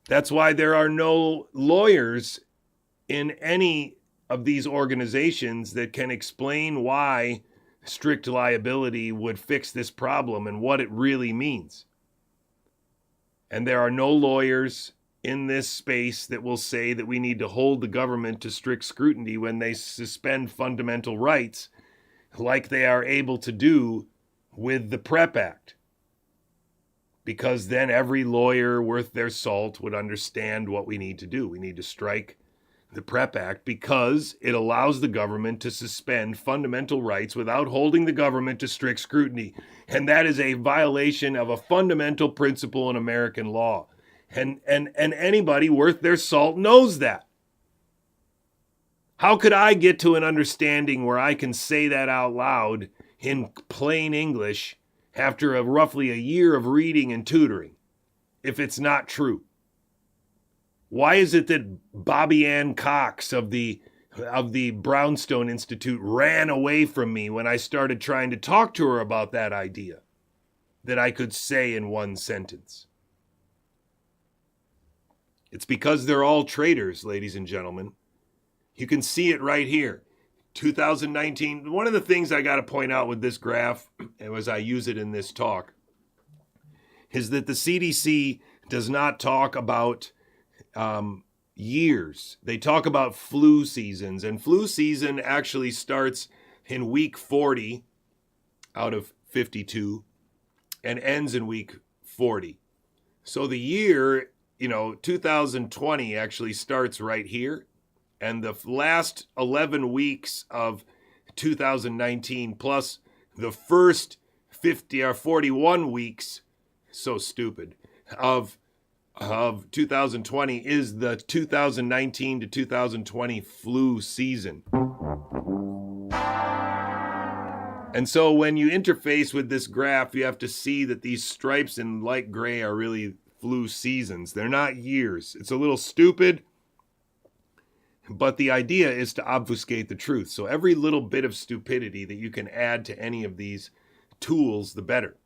That's why there are no lawyers in any of these organizations that can explain why strict liability would fix this problem and what it really means. And there are no lawyers in this space that will say that we need to hold the government to strict scrutiny when they suspend fundamental rights like they are able to do with the PrEP Act. Because then every lawyer worth their salt would understand what we need to do. We need to strike the PrEP Act because it allows the government to suspend fundamental rights without holding the government to strict scrutiny. And that is a violation of a fundamental principle in American law. And anybody worth their salt knows that. How could I get to an understanding where I can say that out loud in plain English after roughly a year of reading and tutoring, if it's not true? Why is it that Bobby Ann Cox of the Brownstone Institute ran away from me when I started trying to talk to her about that idea that I could say in one sentence? It's because they're all traitors, ladies and gentlemen. You can see it right here. 2019, one of the things I got to point out with this graph, as I use it in this talk, is that the CDC does not talk about years. They talk about flu seasons, and flu season actually starts in week 40 out of 52 and ends in week 40. So the year, 2020 actually starts right here. And the last 11 weeks of 2019 plus the first 50 or 41 weeks, so stupid, of 2020 is the 2019 to 2020 flu season. And so when you interface with this graph, you have to see that these stripes in light gray are really flu seasons. They're not years. It's a little stupid, but the idea is to obfuscate the truth. So every little bit of stupidity that you can add to any of these tools, the better.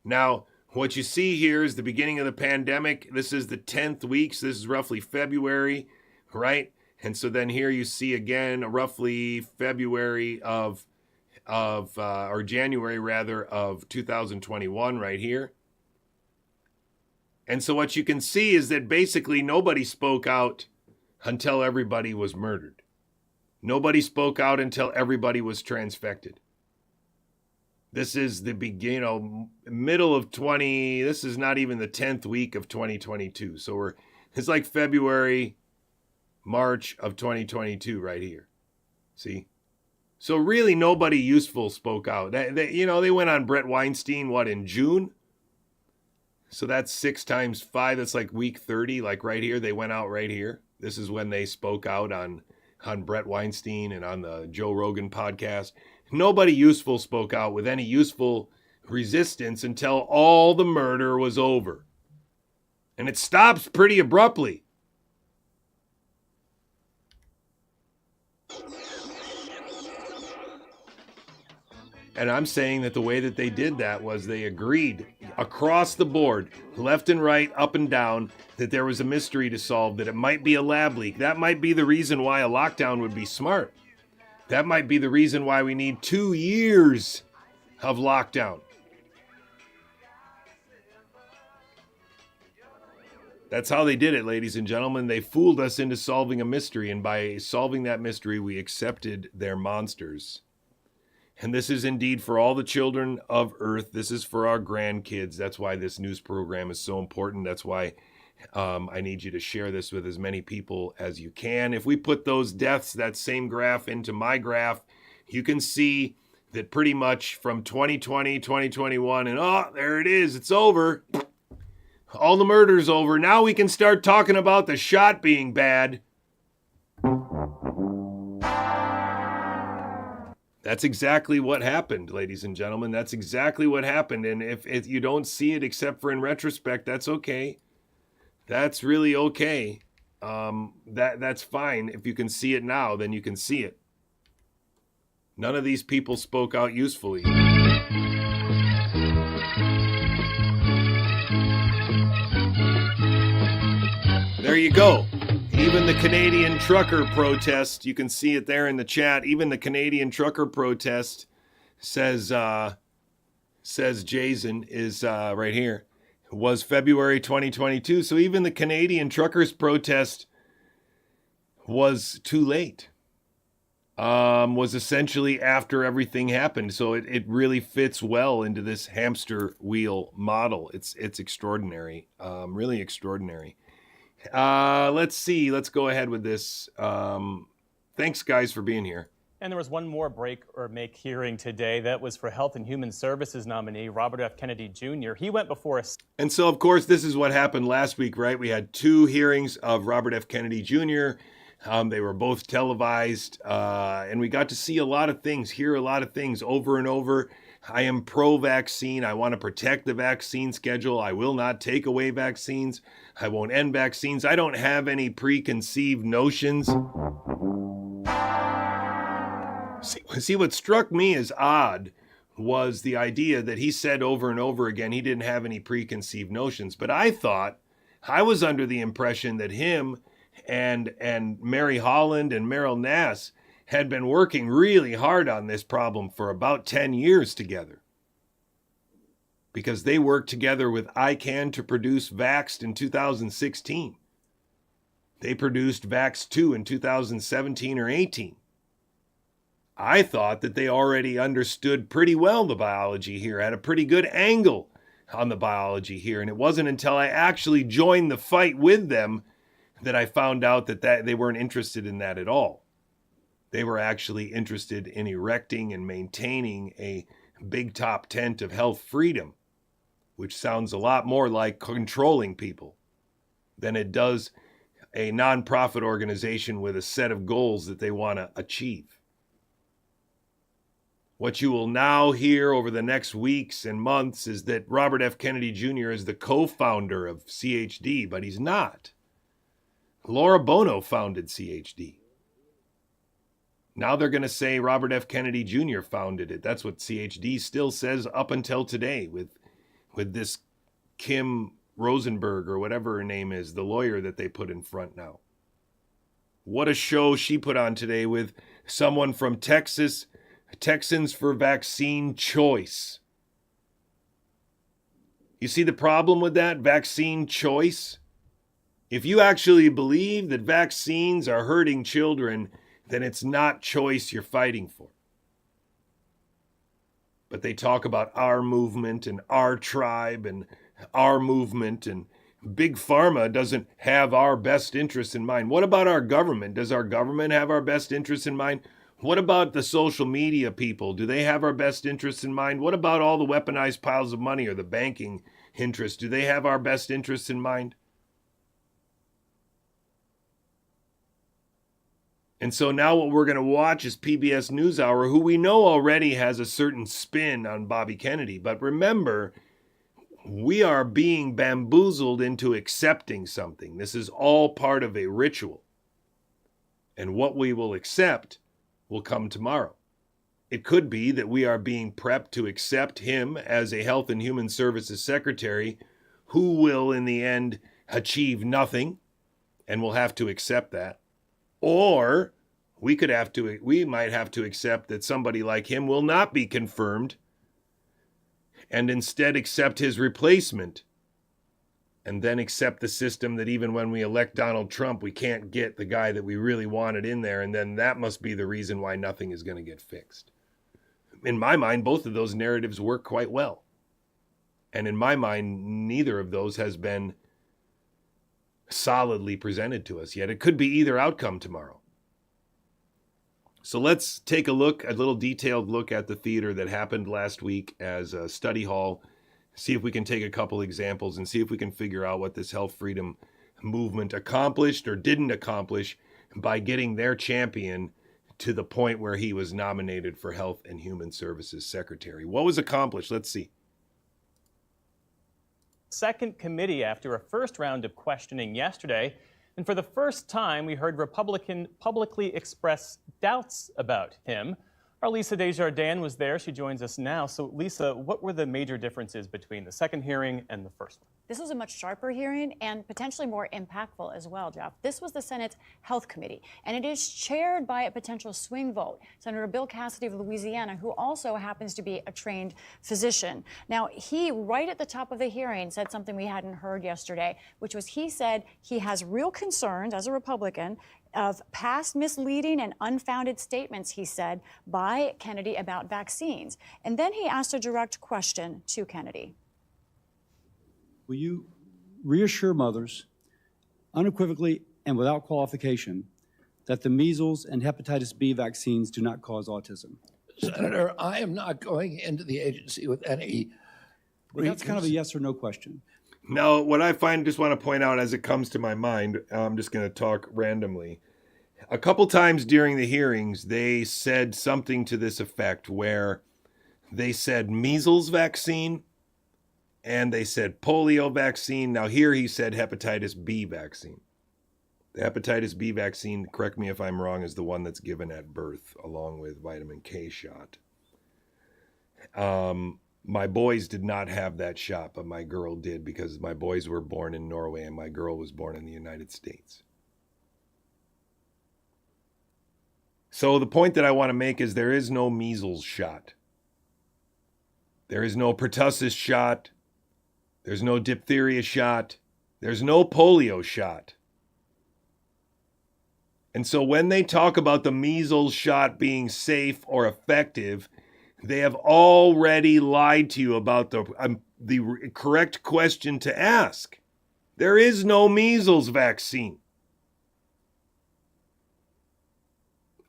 Now, what you see here is the beginning of the pandemic. This is the 10th week. So this is roughly February, right? And so then here you see again, roughly February or January rather, of 2021 right here. And so what you can see is that basically nobody spoke out until everybody was murdered. Nobody spoke out until everybody was transfected. This is the middle of this is not even the 10th week of 2022. So it's like February, March of 2022 right here. See? So really nobody useful spoke out. They went on Brett Weinstein, in June? So that's 6 times 5. That's like week 30, like right here. They went out right here. This is when they spoke out on Brett Weinstein and on the Joe Rogan podcast. Nobody useful spoke out with any useful resistance until all the murder was over. And it stops pretty abruptly. And I'm saying that the way that they did that was they agreed across the board, left and right, up and down, that there was a mystery to solve, that it might be a lab leak. That might be the reason why a lockdown would be smart. That might be the reason why we need 2 years of lockdown. That's how they did it, ladies and gentlemen. They fooled us into solving a mystery, and by solving that mystery, we accepted their monsters. And this is indeed for all the children of Earth. This is for our grandkids. That's why this news program is so important. That's why I need you to share this with as many people as you can. If we put those deaths, that same graph, into my graph, you can see that pretty much from 2020, 2021, and there it is. It's over. All the murder's over. Now we can start talking about the shot being bad. That's exactly what happened, ladies and gentlemen. That's exactly what happened. And if you don't see it except for in retrospect, that's okay. That's really okay. That's fine. If you can see it now, then you can see it. None of these people spoke out usefully. There you go. Even the Canadian trucker protest, you can see it there in the chat. Even the Canadian trucker protest says Jason is right here, was February 2022. So even the Canadian truckers protest was too late. Was essentially after everything happened. So it really fits well into this hamster wheel model. It's extraordinary, really extraordinary. Let's see. Let's go ahead with this. Thanks, guys, for being here. And there was one more break or make hearing today. That was for Health and Human Services nominee Robert F. Kennedy Jr. He went before us. And so, of course, this is what happened last week, right? We had 2 hearings of Robert F. Kennedy Jr. They were both televised, and we got to see a lot of things, hear a lot of things over and over. I am pro-vaccine. I want to protect the vaccine schedule. I will not take away vaccines. I won't end vaccines. I don't have any preconceived notions. See, what struck me as odd was the idea that he said over and over again he didn't have any preconceived notions. But I was under the impression that him and Mary Holland and Meryl Nass had been working really hard on this problem for about 10 years together. Because they worked together with ICANN to produce Vaxxed in 2016. They produced Vax 2 in 2017 or 18. I thought that they already understood pretty well the biology here, had a pretty good angle on the biology here. And it wasn't until I actually joined the fight with them that I found out that they weren't interested in that at all. They were actually interested in erecting and maintaining a big top tent of health freedom, which sounds a lot more like controlling people than it does a nonprofit organization with a set of goals that they want to achieve. What you will now hear over the next weeks and months is that Robert F. Kennedy Jr. is the co-founder of CHD, but he's not. Laura Bono founded CHD. Now they're going to say Robert F. Kennedy Jr. founded it. That's what CHD still says up until today with this Kim Rosenberg or whatever her name is, the lawyer that they put in front now. What a show she put on today with someone from Texas, Texans for Vaccine Choice. You see the problem with that? Vaccine choice? If you actually believe that vaccines are hurting children, then it's not choice you're fighting for. But they talk about our movement and our tribe and our movement, and Big Pharma doesn't have our best interests in mind. What about our government? Does our government have our best interests in mind? What about the social media people? Do they have our best interests in mind? What about all the weaponized piles of money or the banking interests? Do they have our best interests in mind? And so now what we're going to watch is PBS NewsHour, who we know already has a certain spin on Bobby Kennedy. But remember, we are being bamboozled into accepting something. This is all part of a ritual. And what we will accept will come tomorrow. It could be that we are being prepped to accept him as a Health and Human Services Secretary who will, in the end, achieve nothing, and we'll have to accept that. Or we might have to accept that somebody like him will not be confirmed and instead accept his replacement, and then accept the system that even when we elect Donald Trump, we can't get the guy that we really wanted in there, and then that must be the reason why nothing is going to get fixed. In my mind, both of those narratives work quite well. And in my mind, neither of those has been solidly presented to us yet. It could be either outcome tomorrow. So let's take a little detailed look at the theater that happened last week as a study hall. See if we can take a couple examples and see if we can figure out what this health freedom movement accomplished or didn't accomplish by getting their champion to the point where he was nominated for Health and Human Services Secretary. What was accomplished? Let's see. Second committee after a first round of questioning yesterday. And for the first time, we heard Republican publicly express doubts about him. Our Lisa Desjardins was there. She joins us now. So, Lisa, what were the major differences between the second hearing and the first one? This was a much sharper hearing and potentially more impactful as well, Jeff. This was the Senate's Health Committee, and it is chaired by a potential swing vote, Senator Bill Cassidy of Louisiana, who also happens to be a trained physician. Now, he, right at the top of the hearing, said something we hadn't heard yesterday, which was he said he has real concerns as a Republican of past misleading and unfounded statements, he said, by Kennedy about vaccines. And then he asked a direct question to Kennedy. Will you reassure mothers unequivocally and without qualification that the measles and hepatitis B vaccines do not cause autism? Senator, I am not going into the agency with any... Well, that's kind of a yes or no question. No, what I just want to point out as it comes to my mind, I'm just going to talk randomly. A couple times during the hearings, they said something to this effect where they said measles vaccine and they said polio vaccine. Now here he said hepatitis B vaccine. The hepatitis B vaccine, correct me if I'm wrong, is the one that's given at birth along with vitamin K shot. My boys did not have that shot, but my girl did because my boys were born in Norway and my girl was born in the United States. So the point that I want to make is there is no measles shot. There is no pertussis shot. There's no diphtheria shot. There's no polio shot. And so when they talk about the measles shot being safe or effective, they have already lied to you about the correct question to ask. There is no measles vaccine.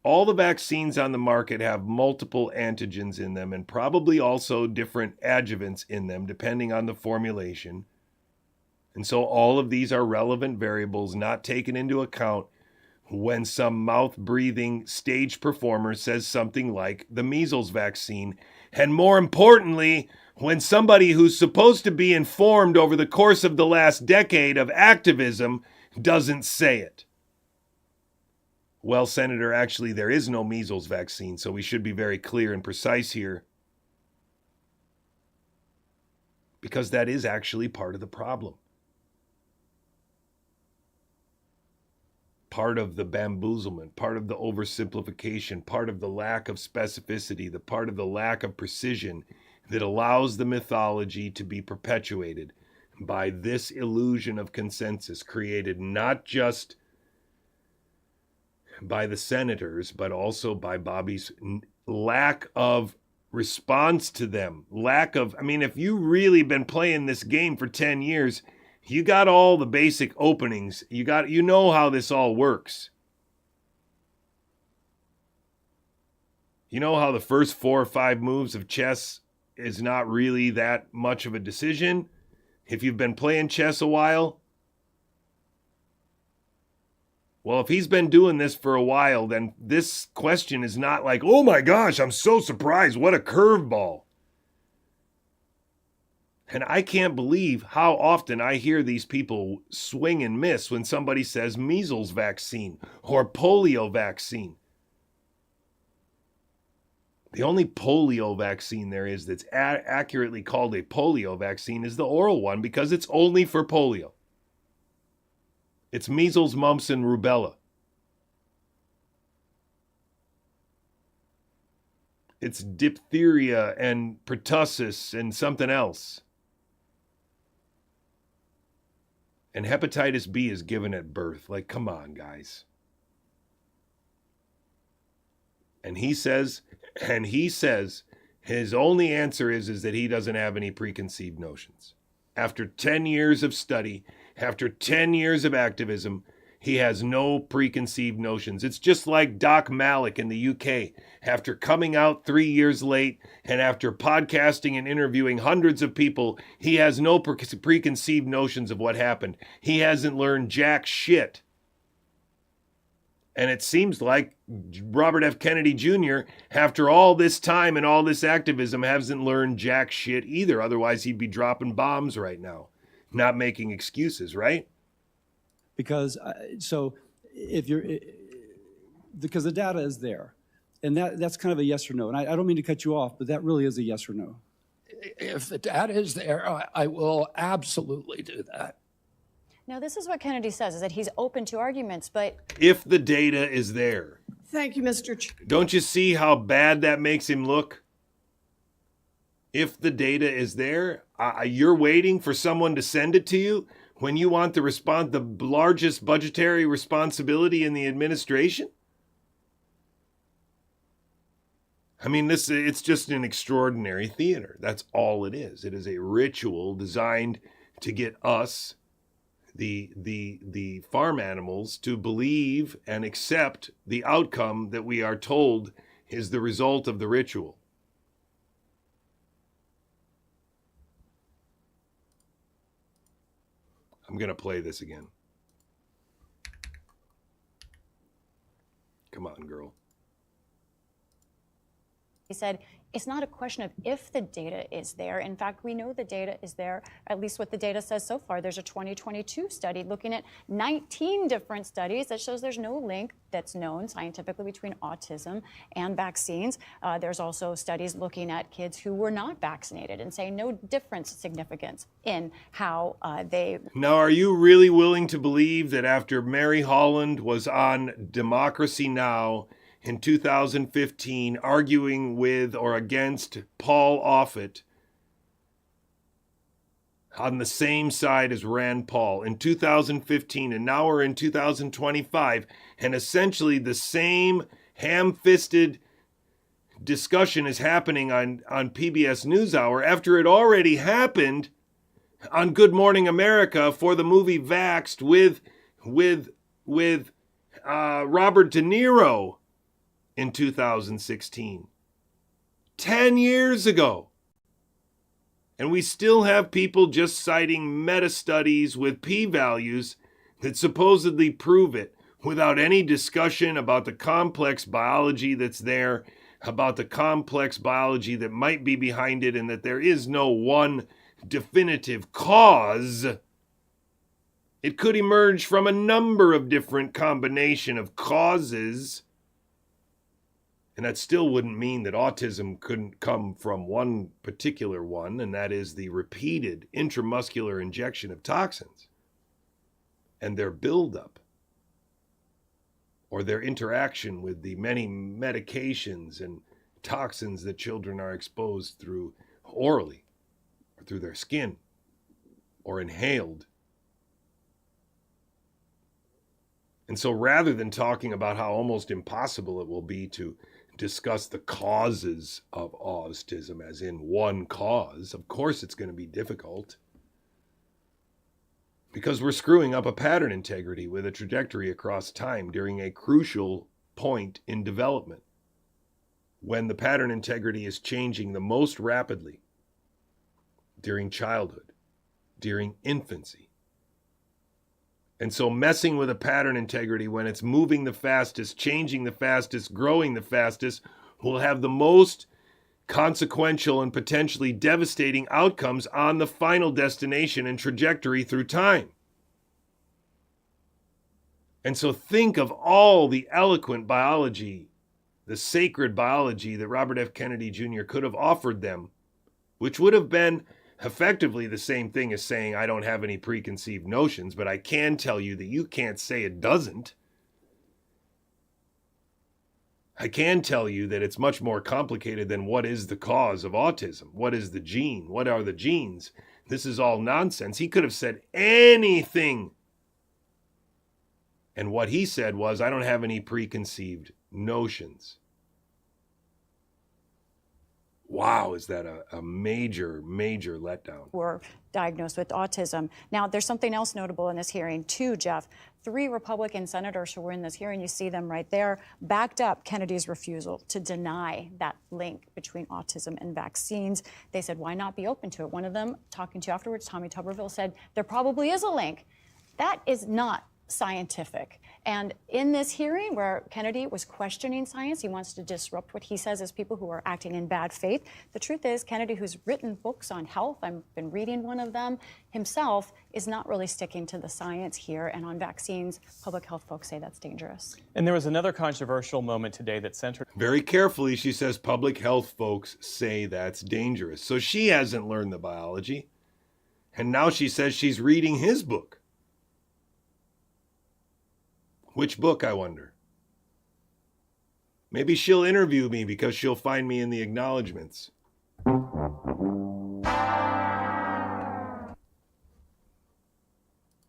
All the vaccines on the market have multiple antigens in them and probably also different adjuvants in them depending on the formulation. And so all of these are relevant variables not taken into account when some mouth-breathing stage performer says something like the measles vaccine. And more importantly, when somebody who's supposed to be informed over the course of the last decade of activism doesn't say it. Well, Senator, actually, there is no measles vaccine, so we should be very clear and precise here. Because that is actually part of the problem. Part of the bamboozlement, part of the oversimplification, part of the lack of specificity, the part of the lack of precision that allows the mythology to be perpetuated by this illusion of consensus created not just by the senators, but also by Bobby's lack of response to them. If you've really been playing this game for 10 years, you got all the basic openings. You know how this all works. You know how the first 4 or 5 moves of chess is not really that much of a decision? If you've been playing chess a while, well, if he's been doing this for a while, then this question is not like, oh my gosh, I'm so surprised, what a curveball. And I can't believe how often I hear these people swing and miss when somebody says measles vaccine or polio vaccine. The only polio vaccine there is that's accurately called a polio vaccine is the oral one, because it's only for polio. It's measles, mumps, and rubella. It's diphtheria and pertussis and something else. And hepatitis B is given at birth. Like, come on, guys. And he says his only answer is that he doesn't have any preconceived notions. After 10 years of study, after 10 years of activism, he has no preconceived notions. It's just like Doc Malik in the UK. After coming out 3 years late and after podcasting and interviewing hundreds of people, he has no preconceived notions of what happened. He hasn't learned jack shit. And it seems like Robert F. Kennedy Jr., after all this time and all this activism, hasn't learned jack shit either. Otherwise, he'd be dropping bombs right now, not making excuses, right? Because because the data is there, and that's kind of a yes or no. And I don't mean to cut you off, but that really is a yes or no. If the data is there, I will absolutely do that. Now, this is what Kennedy says, is that he's open to arguments, but... If the data is there. Thank you, Mr. Chair. Don't you see how bad that makes him look? If the data is there, you're waiting for someone to send it to you when you want the largest budgetary responsibility in the administration? I mean, it's just an extraordinary theater. That's all it is. It is a ritual designed to get us, the farm animals, to believe and accept the outcome that we are told is the result of the ritual. I'm going to play this again. Come on, girl. He said, it's not a question of if the data is there. In fact, we know the data is there, at least what the data says so far. There's a 2022 study looking at 19 different studies that shows there's no link that's known scientifically between autism and vaccines. There's also studies looking at kids who were not vaccinated and saying no difference significance in how they... Now, are you really willing to believe that after Mary Holland was on Democracy Now! In 2015, arguing with or against Paul Offit on the same side as Rand Paul in 2015, and now we're in 2025, and essentially the same ham-fisted discussion is happening on PBS NewsHour after it already happened on Good Morning America for the movie Vaxxed with Robert De Niro in 2016. 10 years ago. And we still have people just citing meta-studies with p-values that supposedly prove it without any discussion about the complex biology that's there, about the complex biology that might be behind it, and that there is no one definitive cause. It could emerge from a number of different combination of causes. And that still wouldn't mean that autism couldn't come from one particular one, and that is the repeated intramuscular injection of toxins and their buildup or their interaction with the many medications and toxins that children are exposed through orally or through their skin or inhaled. And so rather than talking about how almost impossible it will be to discuss the causes of autism as in one cause, of course it's going to be difficult because we're screwing up a pattern integrity with a trajectory across time during a crucial point in development. when the pattern integrity is changing the most rapidly during childhood, during infancy. And so messing with a pattern integrity when it's moving the fastest, changing the fastest, growing the fastest, will have the most consequential and potentially devastating outcomes on the final destination and trajectory through time. And so think of all the eloquent biology, the sacred biology that Robert F. Kennedy Jr. could have offered them, which would have been effectively the same thing as saying, I don't have any preconceived notions, but I can tell you that you can't say it doesn't. I can tell you that it's much more complicated than what is the cause of autism? What is the gene? What are the genes? This is all nonsense. He could have said anything. And what he said was, I don't have any preconceived notions. Wow, is that a major, major letdown? Were diagnosed with autism. Now, there's something else notable in this hearing, too, Jeff. 3 Republican senators who were in this hearing, you see them right there, backed up Kennedy's refusal to deny that link between autism and vaccines. They said, why not be open to it? One of them, talking to you afterwards, Tommy Tuberville, said, there probably is a link. That is not scientific. And in this hearing where Kennedy was questioning science, he wants to disrupt what he says as people who are acting in bad faith. The truth is, Kennedy, who's written books on health, I've been reading one of them himself, is not really sticking to the science here. And on vaccines, public health folks say that's dangerous. And there was another controversial moment today that centered... Very carefully, she says public health folks say that's dangerous. So she hasn't learned the biology. And now she says she's reading his book. Which book, I wonder? Maybe she'll interview me because she'll find me in the acknowledgments.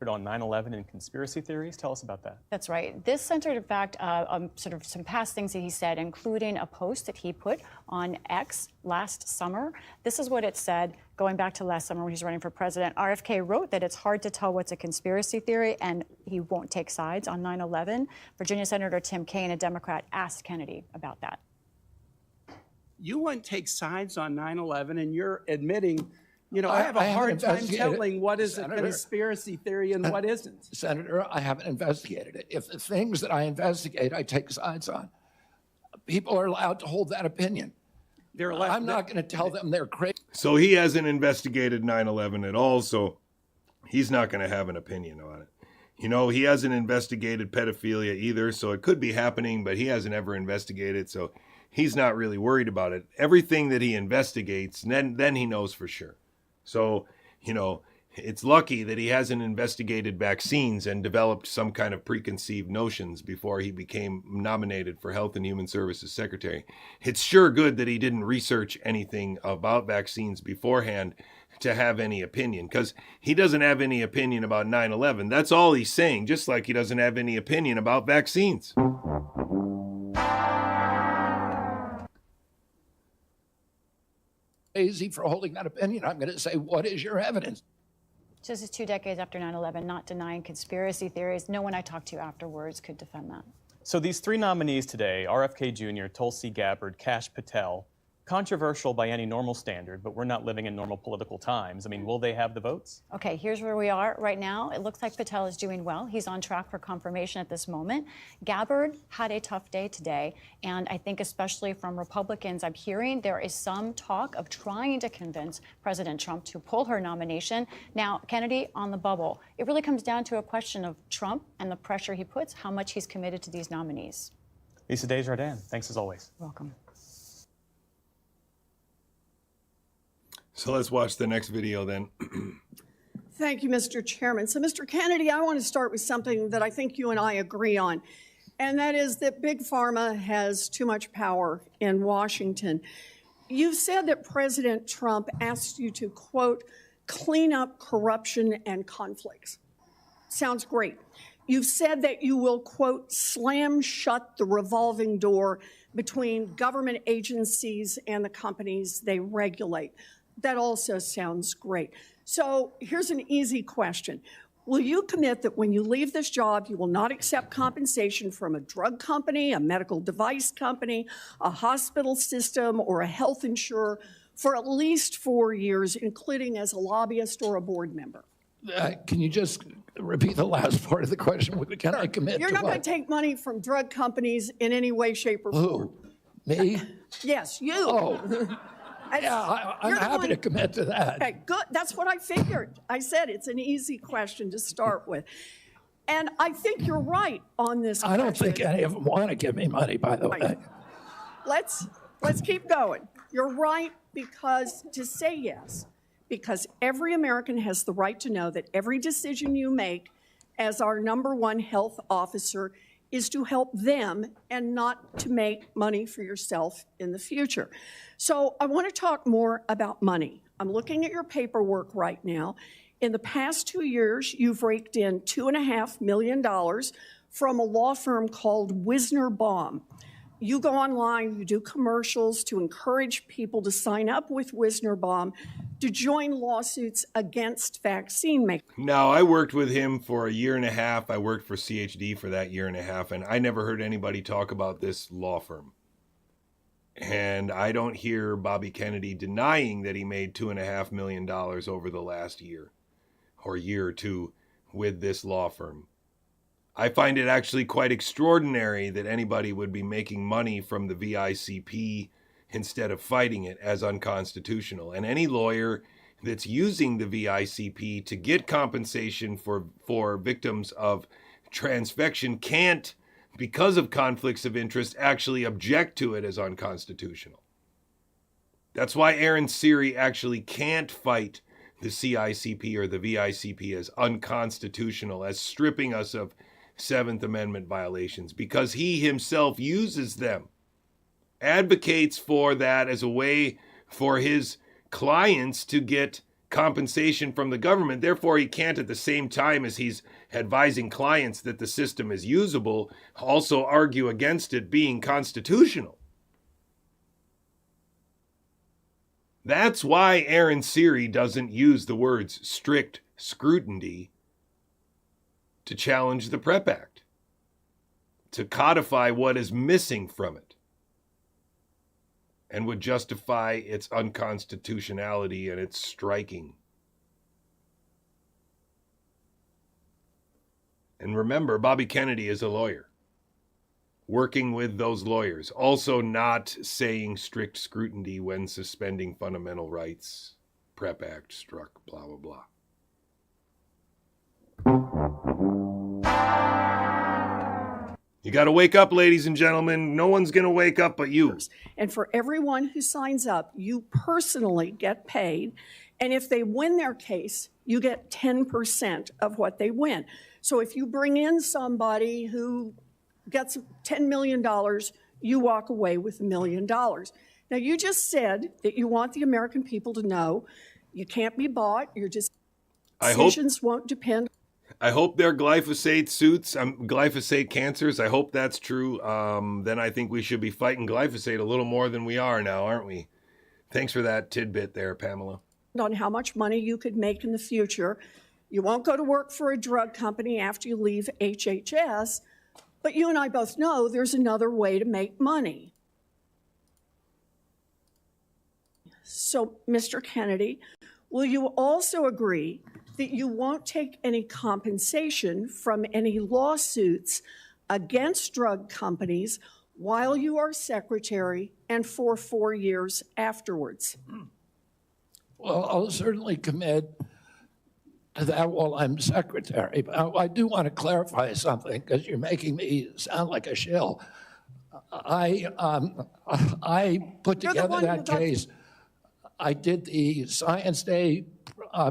On 9/11 and conspiracy theories. Tell us about that. That's right. This centered, in fact, on sort of some past things that he said, including a post that he put on X last summer. This is what it said, going back to last summer when he was running for president. RFK wrote that it's hard to tell what's a conspiracy theory, and he won't take sides on 9/11. Virginia Senator Tim Kaine, a Democrat, asked Kennedy about that. You wouldn't take sides on 9/11, and you're admitting... You know, I have a hard time telling what is a conspiracy theory and what isn't. Senator, I haven't investigated it. If the things that I investigate, I take sides on, people are allowed to hold that opinion. They're allowed. I'm not going to tell them they're crazy. So he hasn't investigated 9/11 at all, so he's not going to have an opinion on it. You know, he hasn't investigated pedophilia either, so it could be happening, but he hasn't ever investigated, so he's not really worried about it. Everything that he investigates, then he knows for sure. So, you know, it's lucky that he hasn't investigated vaccines and developed some kind of preconceived notions before he became nominated for Health and Human Services Secretary. It's sure good that he didn't research anything about vaccines beforehand to have any opinion, because he doesn't have any opinion about 9/11. That's all he's saying, just like he doesn't have any opinion about vaccines. Crazy for holding that opinion. I'm going to say, what is your evidence? This is 2 decades after 9/11, not denying conspiracy theories. No one I talked to afterwards could defend that. So these 3 nominees today, RFK Jr., Tulsi Gabbard, Kash Patel, controversial by any normal standard, but we're not living in normal political times. I mean, will they have the votes? Okay, here's where we are right now. It looks like Patel is doing well. He's on track for confirmation at this moment. Gabbard had a tough day today, and I think especially from Republicans, I'm hearing there is some talk of trying to convince President Trump to pull her nomination. Now, Kennedy on the bubble. It really comes down to a question of Trump and the pressure he puts, how much he's committed to these nominees. Lisa Desjardins, thanks as always. Welcome. So let's watch the next video then. Thank you, Mr. Chairman. So, Mr. Kennedy, I want to start with something that I think you and I agree on, and that is that Big Pharma has too much power in Washington. You've said that President Trump asked you to, quote, clean up corruption and conflicts. Sounds great. You've said that you will, quote, slam shut the revolving door between government agencies and the companies they regulate. That also sounds great. So here's an easy question. Will you commit that when you leave this job, you will not accept compensation from a drug company, a medical device company, a hospital system, or a health insurer for at least 4 years, including as a lobbyist or a board member? Can you just repeat the last part of the question? Can I commit You're to not going what? to take money from drug companies in any way, shape, or form. Me? Yes, you. Oh. Yeah, I'm happy to commit to that. Okay, good. That's what I figured. I said it's an easy question to start with. And I think you're right on this I don't question. think any of them want to give me money, by the way. Let's keep going. You're right because to say yes, because every American has the right to know that every decision you make as our #1 health officer is to help them and not to make money for yourself in the future. So I want to talk more about money. I'm looking at your paperwork right now. In the past 2 years, you've raked in $2.5 million from a law firm called Wisner Baum. You go online, you do commercials to encourage people to sign up with Wisner Baum to join lawsuits against vaccine makers. No, I worked with him for a year and a half. I worked for CHD for that year and a half, and I never heard anybody talk about this law firm. And I don't hear Bobby Kennedy denying that he made $2.5 million over the last year or year or two with this law firm. I find it actually quite extraordinary that anybody would be making money from the VICP instead of fighting it as unconstitutional. And any lawyer that's using the VICP to get compensation for victims of transfection can't, because of conflicts of interest, actually object to it as unconstitutional. That's why Aaron Siri actually can't fight the CICP or the VICP as unconstitutional, as stripping us of Seventh Amendment violations, because he himself uses them, advocates for that as a way for his clients to get compensation from the government. Therefore, he can't, at the same time as he's advising clients that the system is usable, also argue against it being constitutional. That's why Aaron Siri doesn't use the words strict scrutiny to challenge the PrEP Act, to codify what is missing from it, and would justify its unconstitutionality and its striking. And remember, Bobby Kennedy is a lawyer, working with those lawyers, also not saying strict scrutiny when suspending fundamental rights, PrEP Act struck, blah, blah, blah. You got to wake up, ladies and gentlemen. No one's going to wake up but you. And for everyone who signs up, you personally get paid. And if they win their case, you get 10% of what they win. So if you bring in somebody who gets $10 million, you walk away with $1 million. Now, you just said that you want the American people to know you can't be bought. Your decisions won't depend. I hope they're glyphosate suits, glyphosate cancers. I hope that's true. Then I think we should be fighting glyphosate a little more than we are now, aren't we? Thanks for that tidbit there, Pamela. On how much money you could make in the future. You won't go to work for a drug company after you leave HHS, but you and I both know there's another way to make money. So, Mr. Kennedy, will you also agree that you won't take any compensation from any lawsuits against drug companies while you are secretary and for 4 years afterwards? Well, I'll certainly commit to that while I'm secretary. But I do want to clarify something because you're making me sound like a shill. I put together that case. I did the Science Day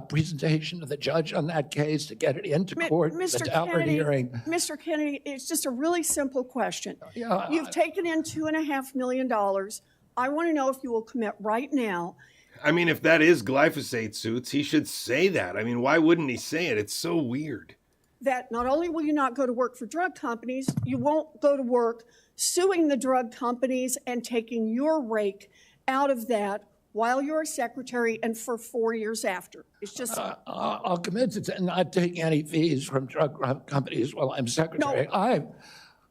presentation to the judge on that case to get it into court, the Daubert hearing. Mr. Kennedy, it's just a really simple question. Yeah, You've taken in $2.5 million. I want to know if you will commit right now. I mean, if that is glyphosate suits, he should say that. I mean, why wouldn't he say it? It's so weird. That not only will you not go to work for drug companies, you won't go to work suing the drug companies and taking your rake out of that while you're secretary and for 4 years after. It's just... I'll commit to not taking any fees from drug companies while I'm secretary. No,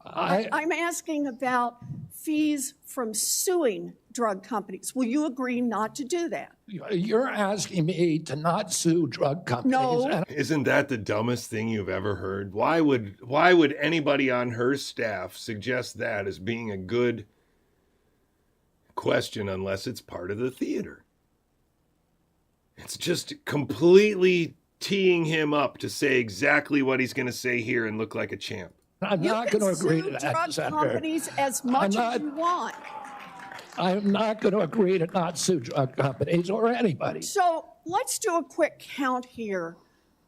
I'm asking about fees from suing drug companies. Will you agree not to do that? You're asking me to not sue drug companies. No. Isn't that the dumbest thing you've ever heard? Why would anybody on her staff suggest that as being a good question unless it's part of the theater? It's just completely teeing him up to say exactly what he's going to say here and look like a champ. I'm not going to agree to that, drug Senator. companies as much as you want. I'm not going to agree to not sue drug companies or anybody. So let's do a quick count here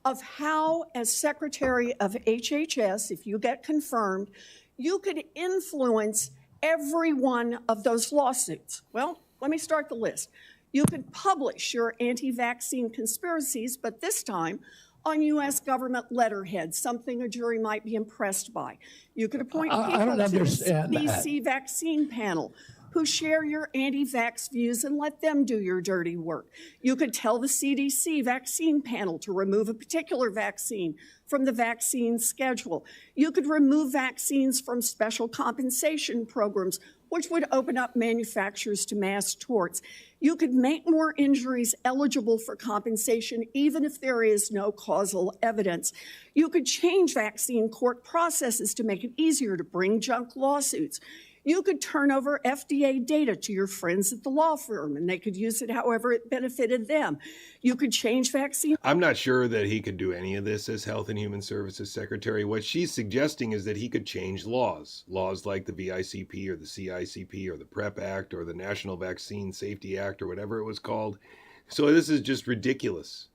of how, as Secretary of HHS, if you get confirmed, you could influence every one of those lawsuits. Well, let me start the list. You could publish your anti-vaccine conspiracies, but this time on U.S. government letterhead, something a jury might be impressed by. You could appoint people to the CDC vaccine panel who share your anti-vax views and let them do your dirty work. You could tell the CDC vaccine panel to remove a particular vaccine from the vaccine schedule. You could remove vaccines from special compensation programs, which would open up manufacturers to mass torts. You could make more injuries eligible for compensation even if there is no causal evidence. You could change vaccine court processes to make it easier to bring junk lawsuits. You could turn over FDA data to your friends at the law firm, and they could use it however it benefited them. You could change vaccine. I'm not sure that he could do any of this as Health and Human Services Secretary. What she's suggesting is that he could change laws like the VICP or the CICP or the PrEP Act or the National Vaccine Safety Act or whatever it was called. So this is just ridiculous.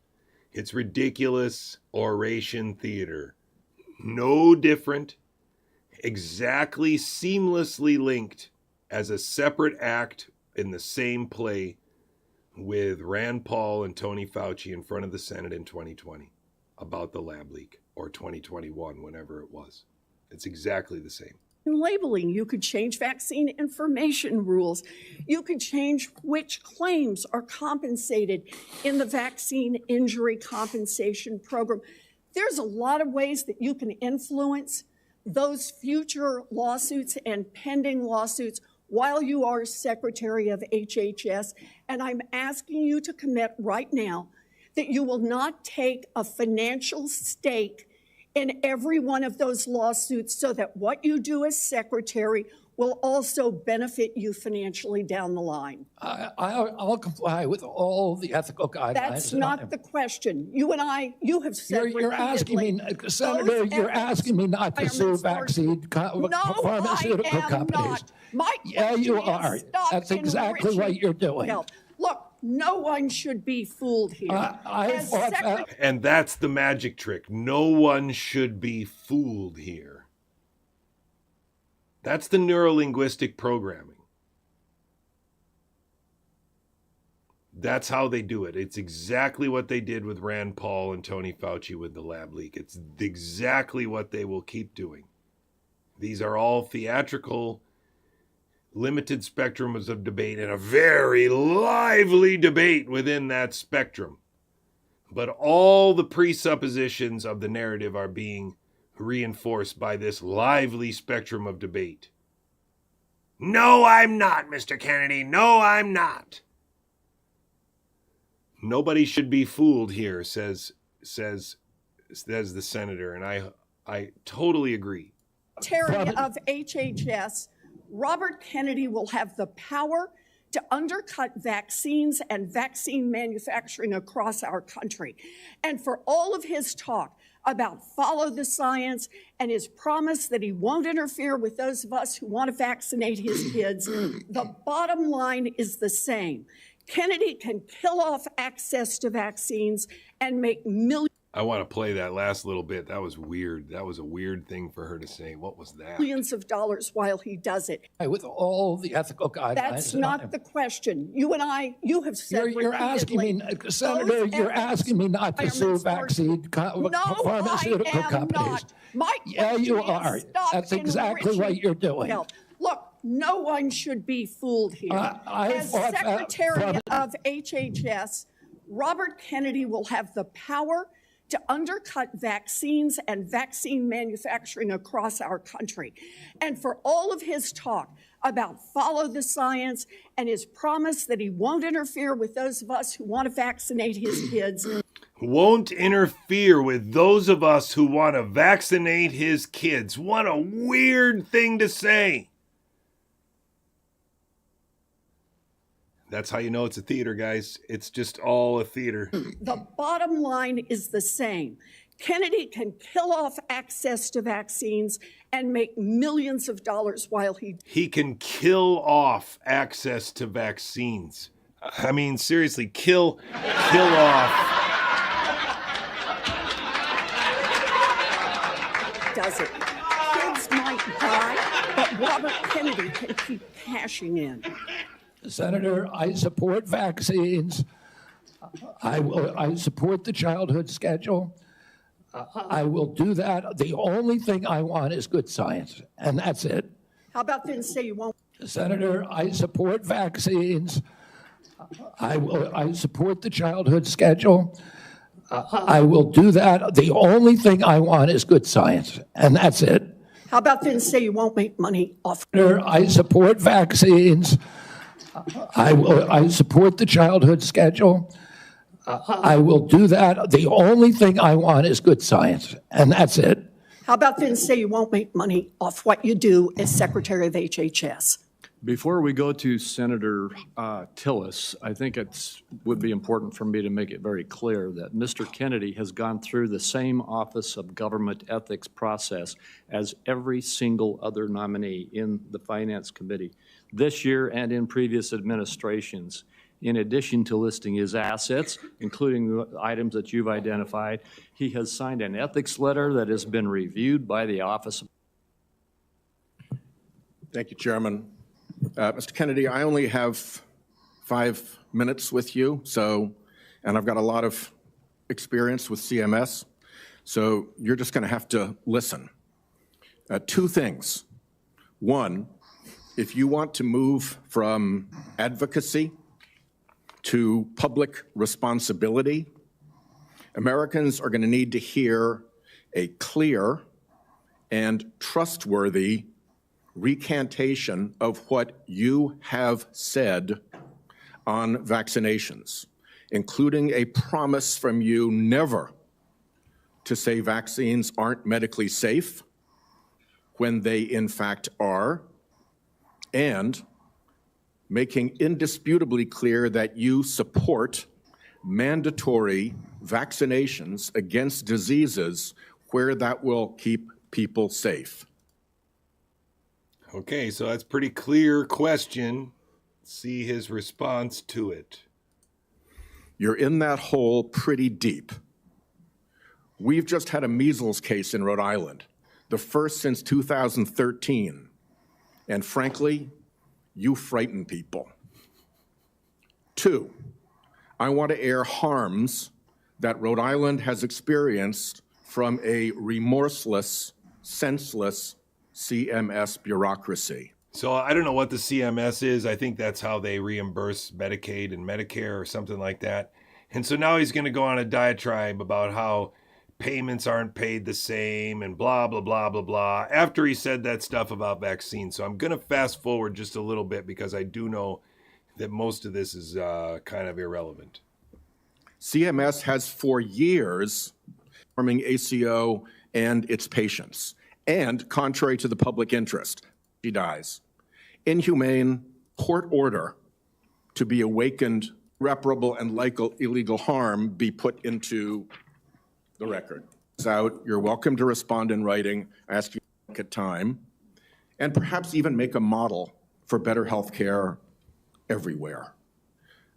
It's ridiculous oration theater. No different. Exactly seamlessly linked as a separate act in the same play with Rand Paul and Tony Fauci in front of the Senate in 2020 about the lab leak, or 2021, whenever it was. It's exactly the same. Labeling, you could change vaccine information rules. You could change which claims are compensated in the vaccine injury compensation program. There's a lot of ways that you can influence those future lawsuits and pending lawsuits while you are Secretary of HHS. And I'm asking you to commit right now that you will not take a financial stake in every one of those lawsuits so that what you do as Secretary will also benefit you financially down the line. I'll comply with all the ethical guidelines. That's not the question. You and I, you have said you're asking me, Senator, you're asking me not to sue vaccine pharmaceutical companies. Yeah, you are. That's exactly what you're doing. Health. Look, no one should be fooled here. And that's the magic trick. No one should be fooled here. That's the neurolinguistic programming. That's how they do it. It's exactly what they did with Rand Paul and Tony Fauci with the lab leak. It's exactly what they will keep doing. These are all theatrical, limited spectrums of debate and a very lively debate within that spectrum. But all the presuppositions of the narrative are being reinforced by this lively spectrum of debate. No, I'm not, Mr. Kennedy. No, I'm not. Nobody should be fooled here, says the senator, and I totally agree. Secretary of HHS, Robert Kennedy will have the power to undercut vaccines and vaccine manufacturing across our country. And for all of his talk about follow the science and his promise that he won't interfere with those of us who want to vaccinate his kids, the bottom line is the same. Kennedy can kill off access to vaccines and make millions. I want to play that last little bit. That was weird. That was a weird thing for her to say. What was that? Millions of dollars while he does it. With all the ethical guidelines. That's not the question. You and I, you have said you're asking me, Senator, you're asking me not to sue vaccine pharmaceutical companies. Not. My yeah, you are. That's exactly what you're doing. Look, No one should be fooled here. As Secretary of HHS, Robert Kennedy will have the power to undercut vaccines and vaccine manufacturing across our country. And for all of his talk about follow the science and his promise that he won't interfere with those of us who want to vaccinate his kids. Won't interfere with those of us who want to vaccinate his kids. What a weird thing to say. That's how you know it's a theater, guys. It's just all a theater. The bottom line is the same. Kennedy can kill off access to vaccines and make millions of dollars while he can kill off access to vaccines. I mean, seriously, kill off. Does it? Kids might die, but Robert Kennedy can keep cashing in. Senator, I support vaccines. I support the childhood schedule. I will do that. The only thing I want is good science, and that's it. How about then say you won't? Senator, I support vaccines. I support the childhood schedule. I will do that. The only thing I want is good science, and that's it. How about then say you won't make money off? Senator, I support vaccines. I support the childhood schedule. I will do that. The only thing I want is good science, and that's it. How about then say you won't make money off what you do as Secretary of HHS? Before we go to Senator Tillis, I think it would be important for me to make it very clear that Mr. Kennedy has gone through the same Office of Government Ethics process as every single other nominee in the Finance Committee this year and in previous administrations. In addition to listing his assets, including the items that you've identified, he has signed an ethics letter that has been reviewed by the Office. Thank you, Chairman. Mr. Kennedy, I only have 5 minutes with you, and I've got a lot of experience with CMS, so you're just going to have to listen. 2 things. One, if you want to move from advocacy to public responsibility, Americans are going to need to hear a clear and trustworthy recantation of what you have said on vaccinations, including a promise from you never to say vaccines aren't medically safe when they in fact are, and making indisputably clear that you support mandatory vaccinations against diseases where that will keep people safe. Okay, so that's a pretty clear question. See his response to it. You're in that hole pretty deep. We've just had a measles case in Rhode Island, the first since 2013. And frankly, you frighten people. 2, I want to air harms that Rhode Island has experienced from a remorseless, senseless CMS bureaucracy. So I don't know what the CMS is. I think that's how they reimburse Medicaid and Medicare or something like that. And so now he's going to go on a diatribe about how payments aren't paid the same and blah, blah, blah, blah, blah, after he said that stuff about vaccines. So I'm going to fast forward just a little bit because I do know that most of this is kind of irrelevant. CMS has for years harming ACO and its patients. And contrary to the public interest, she dies. Inhumane court order to be awakened, irreparable and illegal harm be put into the record. It's out. You're welcome to respond in writing. I ask you to look at time, and perhaps even make a model for better health care everywhere.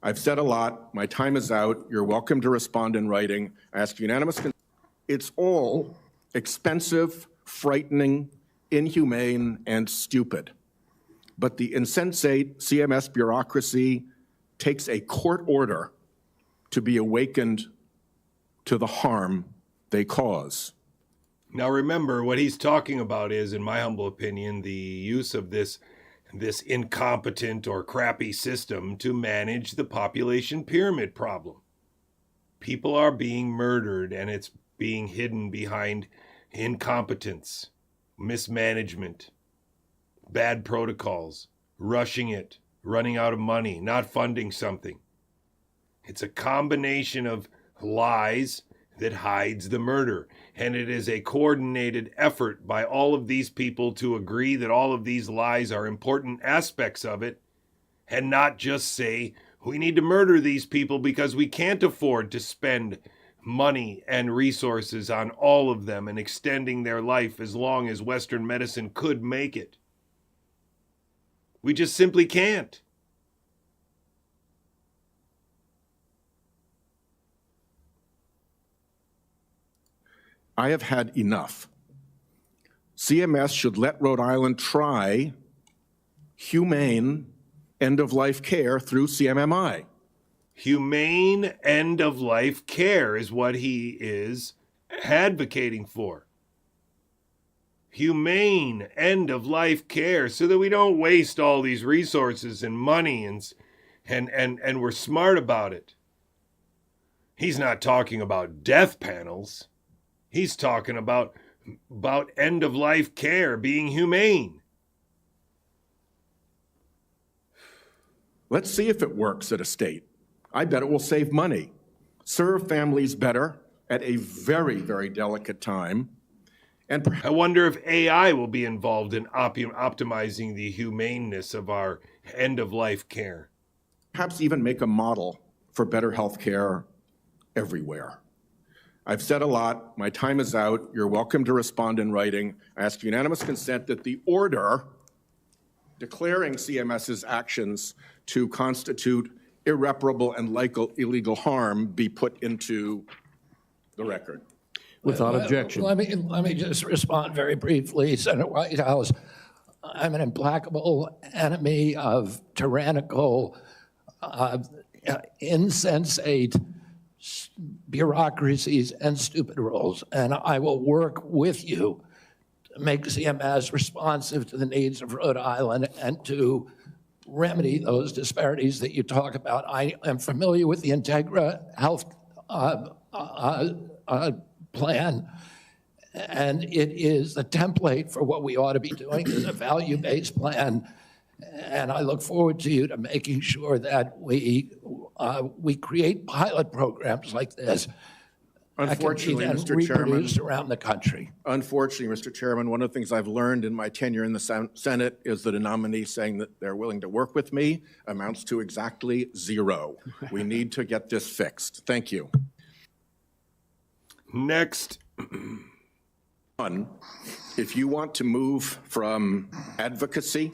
I've said a lot. My time is out. You're welcome to respond in writing. I ask unanimous consent. It's all expensive, frightening, inhumane, and stupid. But the insensate CMS bureaucracy takes a court order to be awakened to the harm they cause. Now remember, what he's talking about is, in my humble opinion, the use of this this incompetent or crappy system to manage the population pyramid problem. People are being murdered, and it's being hidden behind incompetence, mismanagement, bad protocols, rushing it, running out of money, not funding something. It's a combination of lies that hides the murder. And it is a coordinated effort by all of these people to agree that all of these lies are important aspects of it, and not just say, we need to murder these people because we can't afford to spend money and resources on all of them and extending their life as long as Western medicine could make it. We just simply can't. I have had enough. CMS should let Rhode Island try humane end-of-life care through CMMI. Humane end-of-life care is what he is advocating for. Humane end-of-life care so that we don't waste all these resources and money and we're smart about it. He's not talking about death panels. He's talking about end-of-life care being humane. Let's see if it works at a state. I bet it will save money, serve families better at a very, very delicate time. And I wonder if AI will be involved in optimizing the humaneness of our end-of-life care. Perhaps even make a model for better health care everywhere. I've said a lot. My time is out. You're welcome to respond in writing. I ask unanimous consent that the order declaring CMS's actions to constitute irreparable and illegal harm be put into the record. Without objection. Let me just respond very briefly, Senator Whitehouse. I'm an implacable enemy of tyrannical, insensate bureaucracies and stupid rules, and I will work with you to make CMS responsive to the needs of Rhode Island and to remedy those disparities that you talk about. I am familiar with the Integra Health plan, and it is the template for what we ought to be doing is a value-based plan. And I look forward to you to making sure that we create pilot programs like this. Unfortunately, that can be Mr. Chairman, reproduced around the country. Unfortunately, Mr. Chairman, one of the things I've learned in my tenure in the Senate is that a nominee saying that they're willing to work with me amounts to exactly zero. We need to get this fixed. Thank you. Next. One, if you want to move from advocacy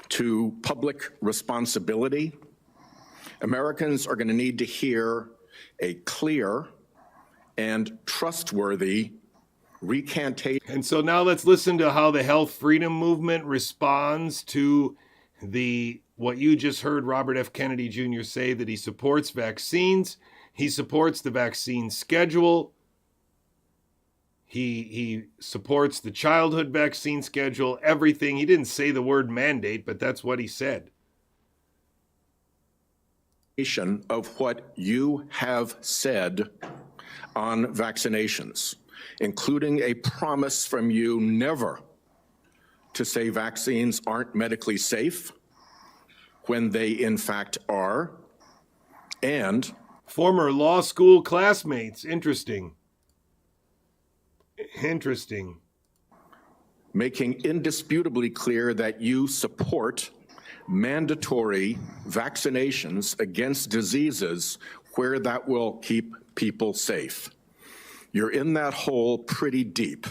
to public responsibility, Americans are going to need to hear a clear and trustworthy recantation. And so now let's listen to how the health freedom movement responds to what you just heard Robert F. Kennedy Jr. say, that he supports vaccines. He supports the vaccine schedule. He supports the childhood vaccine schedule, everything. He didn't say the word mandate, but that's what he said. Of what you have said on vaccinations, including a promise from you never to say vaccines aren't medically safe when they in fact are, and former law school classmates. Interesting. Making indisputably clear that you support mandatory vaccinations against diseases where that will keep people safe. You're in that hole pretty deep.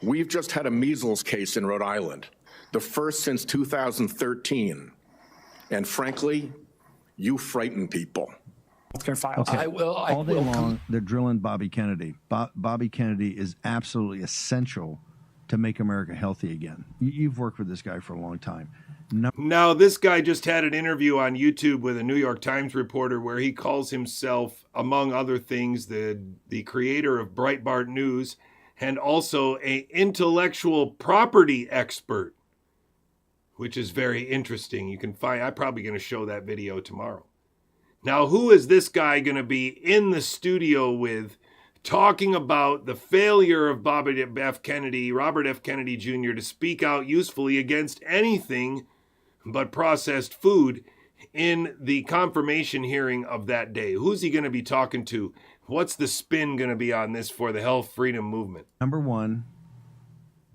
We've just had a measles case in Rhode Island, the first since 2013. And frankly, you frighten people. Okay. All day long, they're drilling Bobby Kennedy. Bobby Kennedy is absolutely essential to make America healthy again. You've worked with this guy for a long time. Now, this guy just had an interview on YouTube with a New York Times reporter where he calls himself, among other things, the creator of Breitbart News and also an intellectual property expert. which is very interesting. You can find, I'm probably going to show that video tomorrow. Now, who is this guy going to be in the studio with, talking about the failure of Robert F. Kennedy Jr. to speak out usefully against anything but processed food in the confirmation hearing of that day? Who's he going to be talking to? What's the spin going to be on this for the health freedom movement? Number one,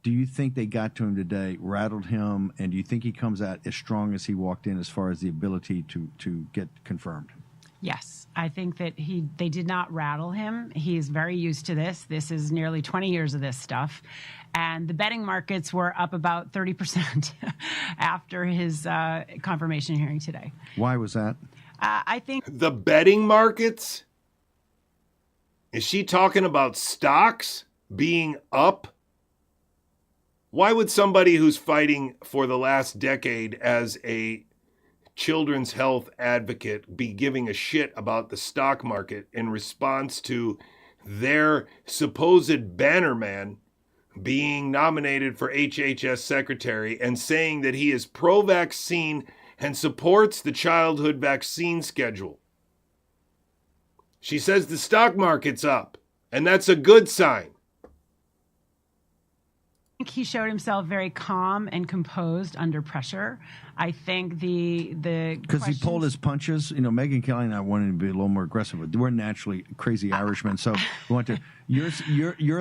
do you think they got to him today, rattled him, and do you think he comes out as strong as he walked in as far as the ability to get confirmed? Yes, I think that they did not rattle him. He's very used to this. This is nearly 20 years of this stuff. And the betting markets were up about 30% after his confirmation hearing today. Why was that? I think the betting markets? Is she talking about stocks being up? Why would somebody who's fighting for the last decade as a children's health advocate be giving a shit about the stock market in response to their supposed bannerman being nominated for HHS secretary and saying that he is pro-vaccine and supports the childhood vaccine schedule? She says the stock market's up, and that's a good sign. I think he showed himself very calm and composed under pressure. I think the because he pulled his punches. You know, Megyn Kelly and I wanted to be a little more aggressive, but we're naturally crazy Irishmen, so we want to. Your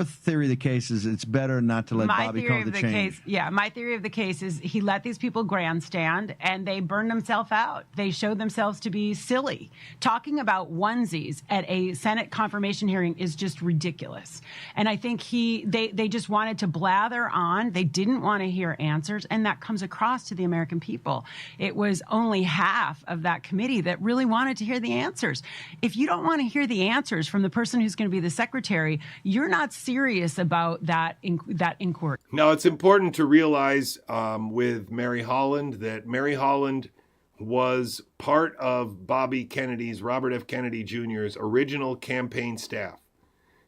theory of the case is it's better not to let Bobby come to the change. My theory of the case is he let these people grandstand and they burned themselves out. They showed themselves to be silly. Talking about onesies at a Senate confirmation hearing is just ridiculous. And I think they just wanted to blather on. They didn't want to hear answers, and that comes across to the American people. It was only half of that committee that really wanted to hear the answers. If you don't want to hear the answers from the person who's going to be the secretary, you're not serious about that inquiry. Now, it's important to realize with Mary Holland that Mary Holland was part of Robert F. Kennedy Jr.'s original campaign staff.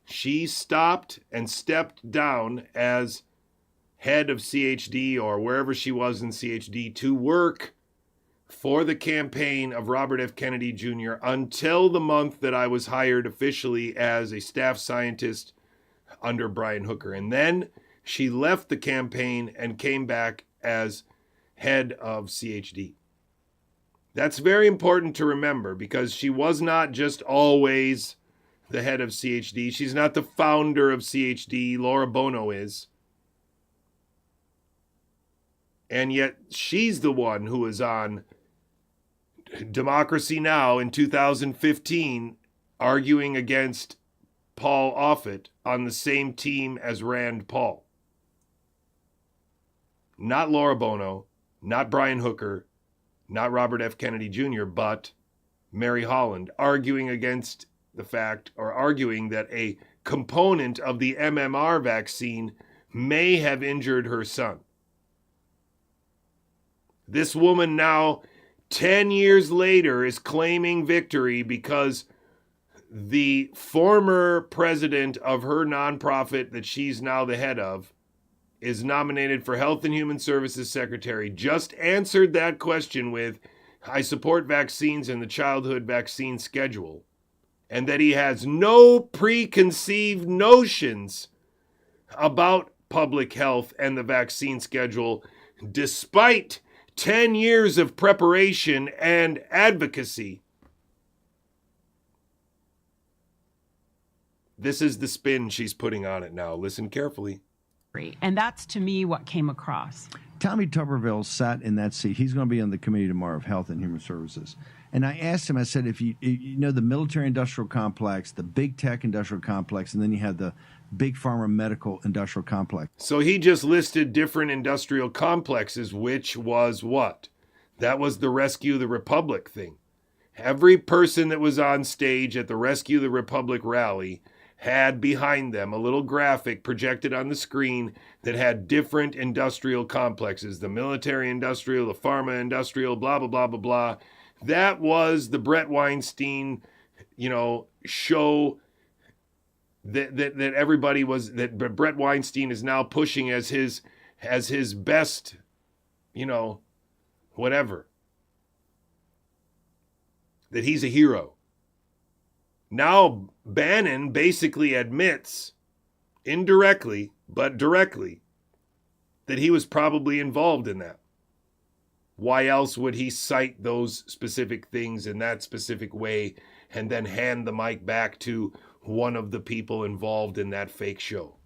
She stopped and stepped down as head of CHD or wherever she was in CHD to work for the campaign of Robert F. Kennedy Jr. until the month that I was hired officially as a staff scientist under Brian Hooker. And then she left the campaign and came back as head of CHD. That's very important to remember because she was not just always the head of CHD. She's not the founder of CHD. Laura Bono is. And yet she's the one who is on Democracy Now! In 2015 arguing against Paul Offit on the same team as Rand Paul. Not Laura Bono, not Brian Hooker, not Robert F. Kennedy Jr., but Mary Holland arguing against the fact or arguing that a component of the MMR vaccine may have injured her son. This woman now, 10 years later, is claiming victory because the former president of her nonprofit that she's now the head of is nominated for Health and Human Services Secretary, just answered that question with, I support vaccines and the childhood vaccine schedule, and that he has no preconceived notions about public health and the vaccine schedule, despite 10 years of preparation and advocacy. This is the spin she's putting on it now. Listen carefully. And that's, to me, what came across. Tommy Tuberville sat in that seat. He's going to be on the committee tomorrow of Health and Human Services. And I asked him, I said, if you know the military-industrial complex, the big tech industrial complex, and then you have the big pharma medical industrial complex. So he just listed different industrial complexes, which was what? That was the Rescue the Republic thing. Every person that was on stage at the Rescue the Republic rally had behind them a little graphic projected on the screen that had different industrial complexes, the military industrial, the pharma industrial, blah, blah, blah, blah, blah. That was the Brett Weinstein, show that everybody was, that Brett Weinstein is now pushing as his best, whatever, that he's a hero. Now Bannon basically admits, indirectly but directly, that he was probably involved in that. Why else would he cite those specific things in that specific way and then hand the mic back to one of the people involved in that fake show?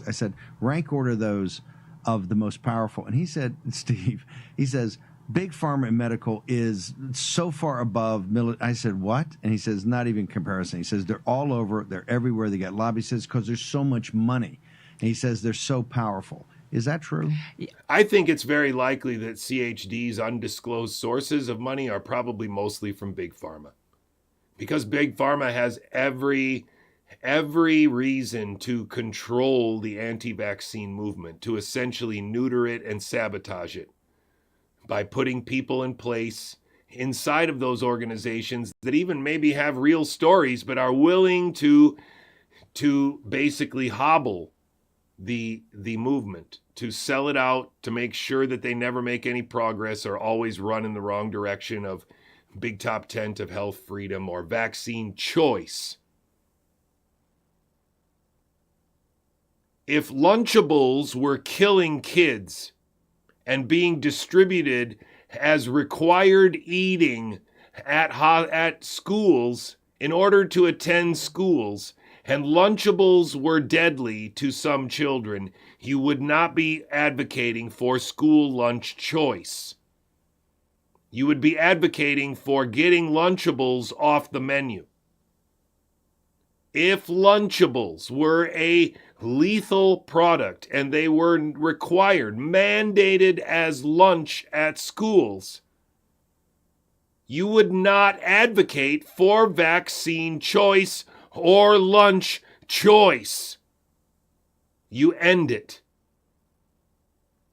I said, rank order those of the most powerful. And he said, Steve, he says, Big Pharma and medical is so far above I said, what? And he says, not even comparison. He says, they're all over. They're everywhere. They got lobbyists because there's so much money. And he says, they're so powerful. Is that true? I think it's very likely that CHD's undisclosed sources of money are probably mostly from Big Pharma. Because Big Pharma has every reason to control the anti-vaccine movement, to essentially neuter it and sabotage it by putting people in place inside of those organizations that even maybe have real stories but are willing to basically hobble the movement, to sell it out, to make sure that they never make any progress or always run in the wrong direction of big top tent of health freedom or vaccine choice. If Lunchables were killing kids and being distributed as required eating at schools in order to attend schools, and Lunchables were deadly to some children, you would not be advocating for school lunch choice. You would be advocating for getting Lunchables off the menu. If Lunchables were a lethal product and they were required, mandated as lunch at schools, you would not advocate for vaccine choice or lunch choice. You end it.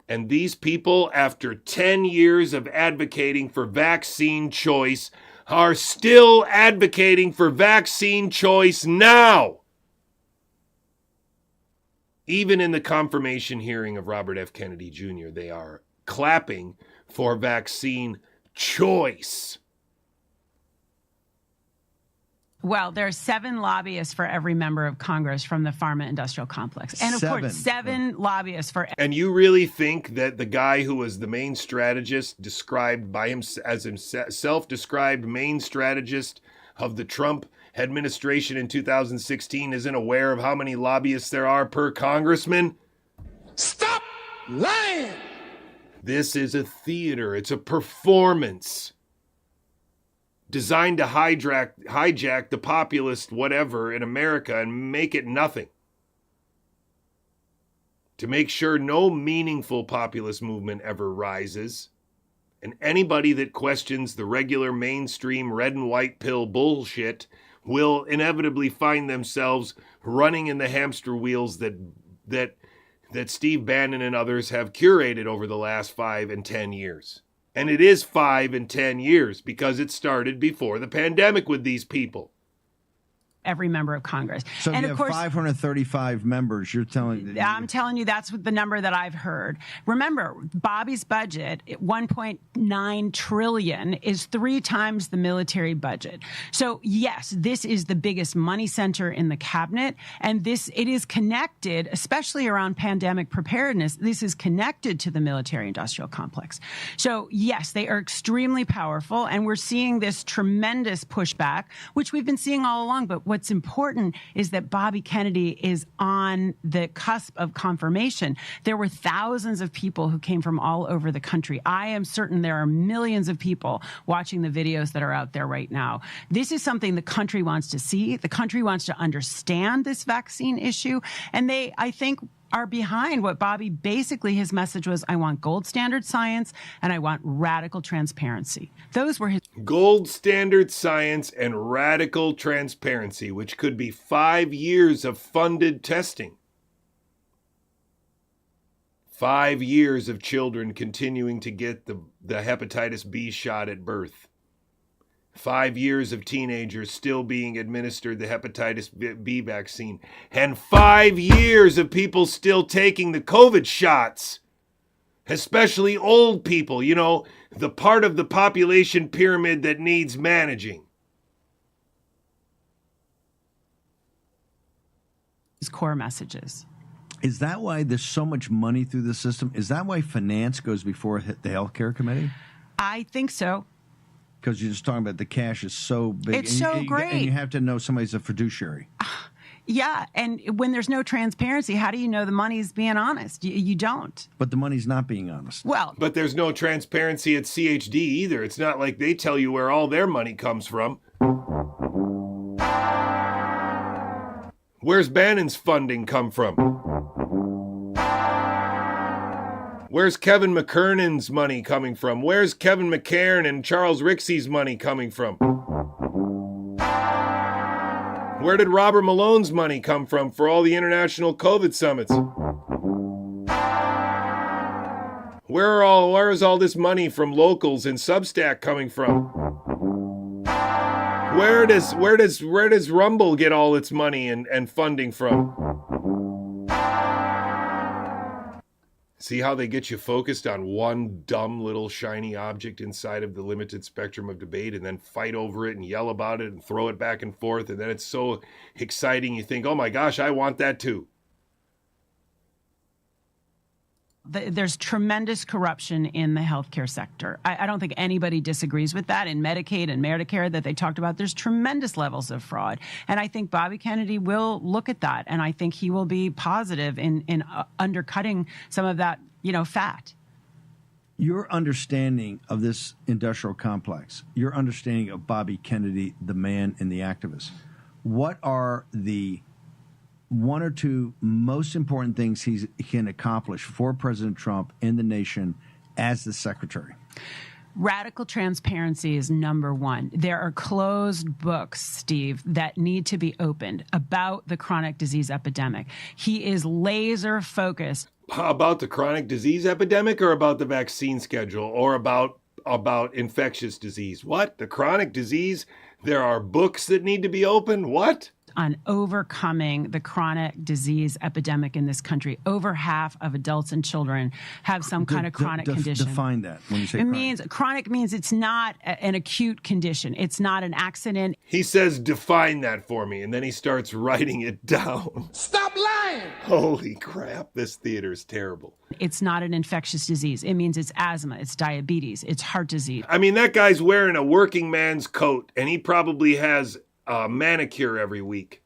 And these people, after 10 years of advocating for vaccine choice, are still advocating for vaccine choice now. Even in the confirmation hearing of Robert F. Kennedy Jr., they are clapping for vaccine choice. Well, there are 7 lobbyists for every member of Congress from the pharma industrial complex. And of course, 7 lobbyists for... And you really think that the guy who was the main strategist, described by him as himself, self-described main strategist of the Trump administration in 2016 isn't aware of how many lobbyists there are per congressman? Stop lying! This is a theater. It's a performance designed to hijack the populist whatever in America and make it nothing. To make sure no meaningful populist movement ever rises. And anybody that questions the regular mainstream red and white pill bullshit will inevitably find themselves running in the hamster wheels that Steve Bannon and others have curated over the last 5 and 10 years. And it is 5 and 10 years because it started before the pandemic with these people. Every member of Congress. So and you of have course, 535 members. You're telling... I'm telling you, that's the number that I've heard. Remember, Bobby's budget, $1.9 trillion, is 3 times the military budget. So yes, this is the biggest money center in the cabinet, and it is connected, especially around pandemic preparedness. This is connected to the military-industrial complex. So yes, they are extremely powerful, and we're seeing this tremendous pushback, which we've been seeing all along. But what's important is that Bobby Kennedy is on the cusp of confirmation. There were thousands of people who came from all over the country. I am certain there are millions of people watching the videos that are out there right now. This is something the country wants to see. The country wants to understand this vaccine issue. And they, I think, are behind what Bobby basically, his message was, I want gold standard science and I want radical transparency. Those were his gold standard science and radical transparency, which could be 5 years of funded testing. 5 years of children continuing to get the hepatitis B shot at birth. 5 years of teenagers still being administered the hepatitis B vaccine. And 5 years of people still taking the COVID shots especially old people, you know, the part of the population pyramid that needs managing. His core messages. Is that why there's so much money through the system? Is that why finance goes before the healthcare committee? I think so. Because you're just talking about the cash is so big. It's so great. And you have to know somebody's a fiduciary. Yeah, and when there's no transparency, how do you know the money's being honest? You don't. But the money's not being honest. Well, but there's no transparency at CHD either. It's not like they tell you where all their money comes from. Where's Bannon's funding come from? Where's Kevin McKernan's money coming from? Where's Kevin McCairn and Charles Rixey's money coming from? Where did Robert Malone's money come from for all the international COVID summits? Where is all this money from locals and Substack coming from? Where does Rumble get all its money and funding from? See how they get you focused on one dumb little shiny object inside of the limited spectrum of debate and then fight over it and yell about it and throw it back and forth, and then it's so exciting you think, oh my gosh, I want that too. There's tremendous corruption in the healthcare sector. I don't think anybody disagrees with that. In Medicaid and Medicare that they talked about, there's tremendous levels of fraud. And I think Bobby Kennedy will look at that. And I think he will be positive in undercutting some of that, fat. Your understanding of this industrial complex, your understanding of Bobby Kennedy, the man and the activist, what are the one or two most important things he can accomplish for President Trump and the nation as the secretary? Radical transparency is number one. There are closed books, Steve, that need to be opened about the chronic disease epidemic. He is laser focused. About the chronic disease epidemic or about the vaccine schedule or about infectious disease? What? The chronic disease? There are books that need to be opened? What? On overcoming the chronic disease epidemic in this country. Over half of adults and children have some kind of chronic condition. Define that when you say chronic means it's not an acute condition. It's not an accident. He says, define that for me, and then he starts writing it down. Stop lying! Holy crap, this theater is terrible. It's not an infectious disease. It means it's asthma, it's diabetes, it's heart disease. I mean, that guy's wearing a working man's coat, and he probably has a manicure every week.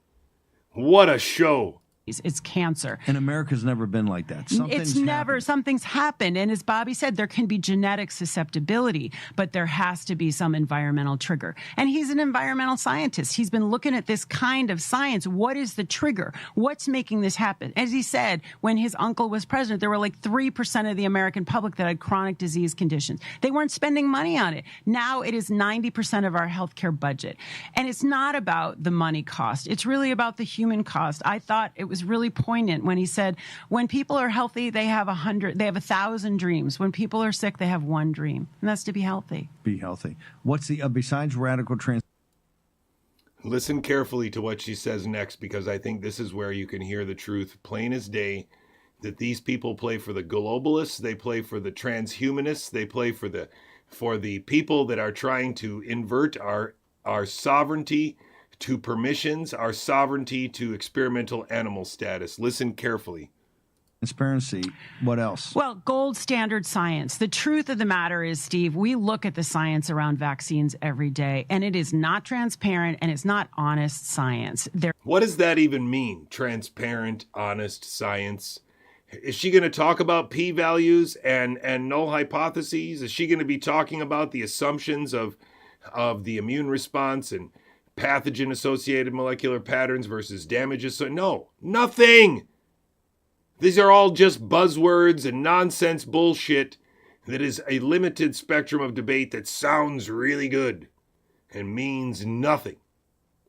What a show. It's cancer. And America's never been like that. Something's happened. And as Bobby said, there can be genetic susceptibility, but there has to be some environmental trigger. And he's an environmental scientist. He's been looking at this kind of science. What is the trigger? What's making this happen? As he said, when his uncle was president, there were like 3% of the American public that had chronic disease conditions. They weren't spending money on it. Now it is 90% of our healthcare budget. And it's not about the money cost. It's really about the human cost. I thought it was really poignant when he said, when people are healthy, they have 1,000 dreams. When people are sick, they have one dream, and that's to be healthy. Be healthy. What's the, besides radical trans? Listen carefully to what she says next, because I think this is where you can hear the truth plain as day, that these people play for the globalists, they play for the transhumanists, they play for the people that are trying to invert our sovereignty to permissions, our sovereignty to experimental animal status. Listen carefully. Transparency. What else? Well, gold standard science. The truth of the matter is, Steve, we look at the science around vaccines every day, and it is not transparent and it's not honest science. What does that even mean? Transparent, honest science? Is she going to talk about p-values and null hypotheses? Is she going to be talking about the assumptions of the immune response and pathogen-associated molecular patterns versus damages? So no, nothing. These are all just buzzwords and nonsense bullshit that is a limited spectrum of debate that sounds really good and means nothing.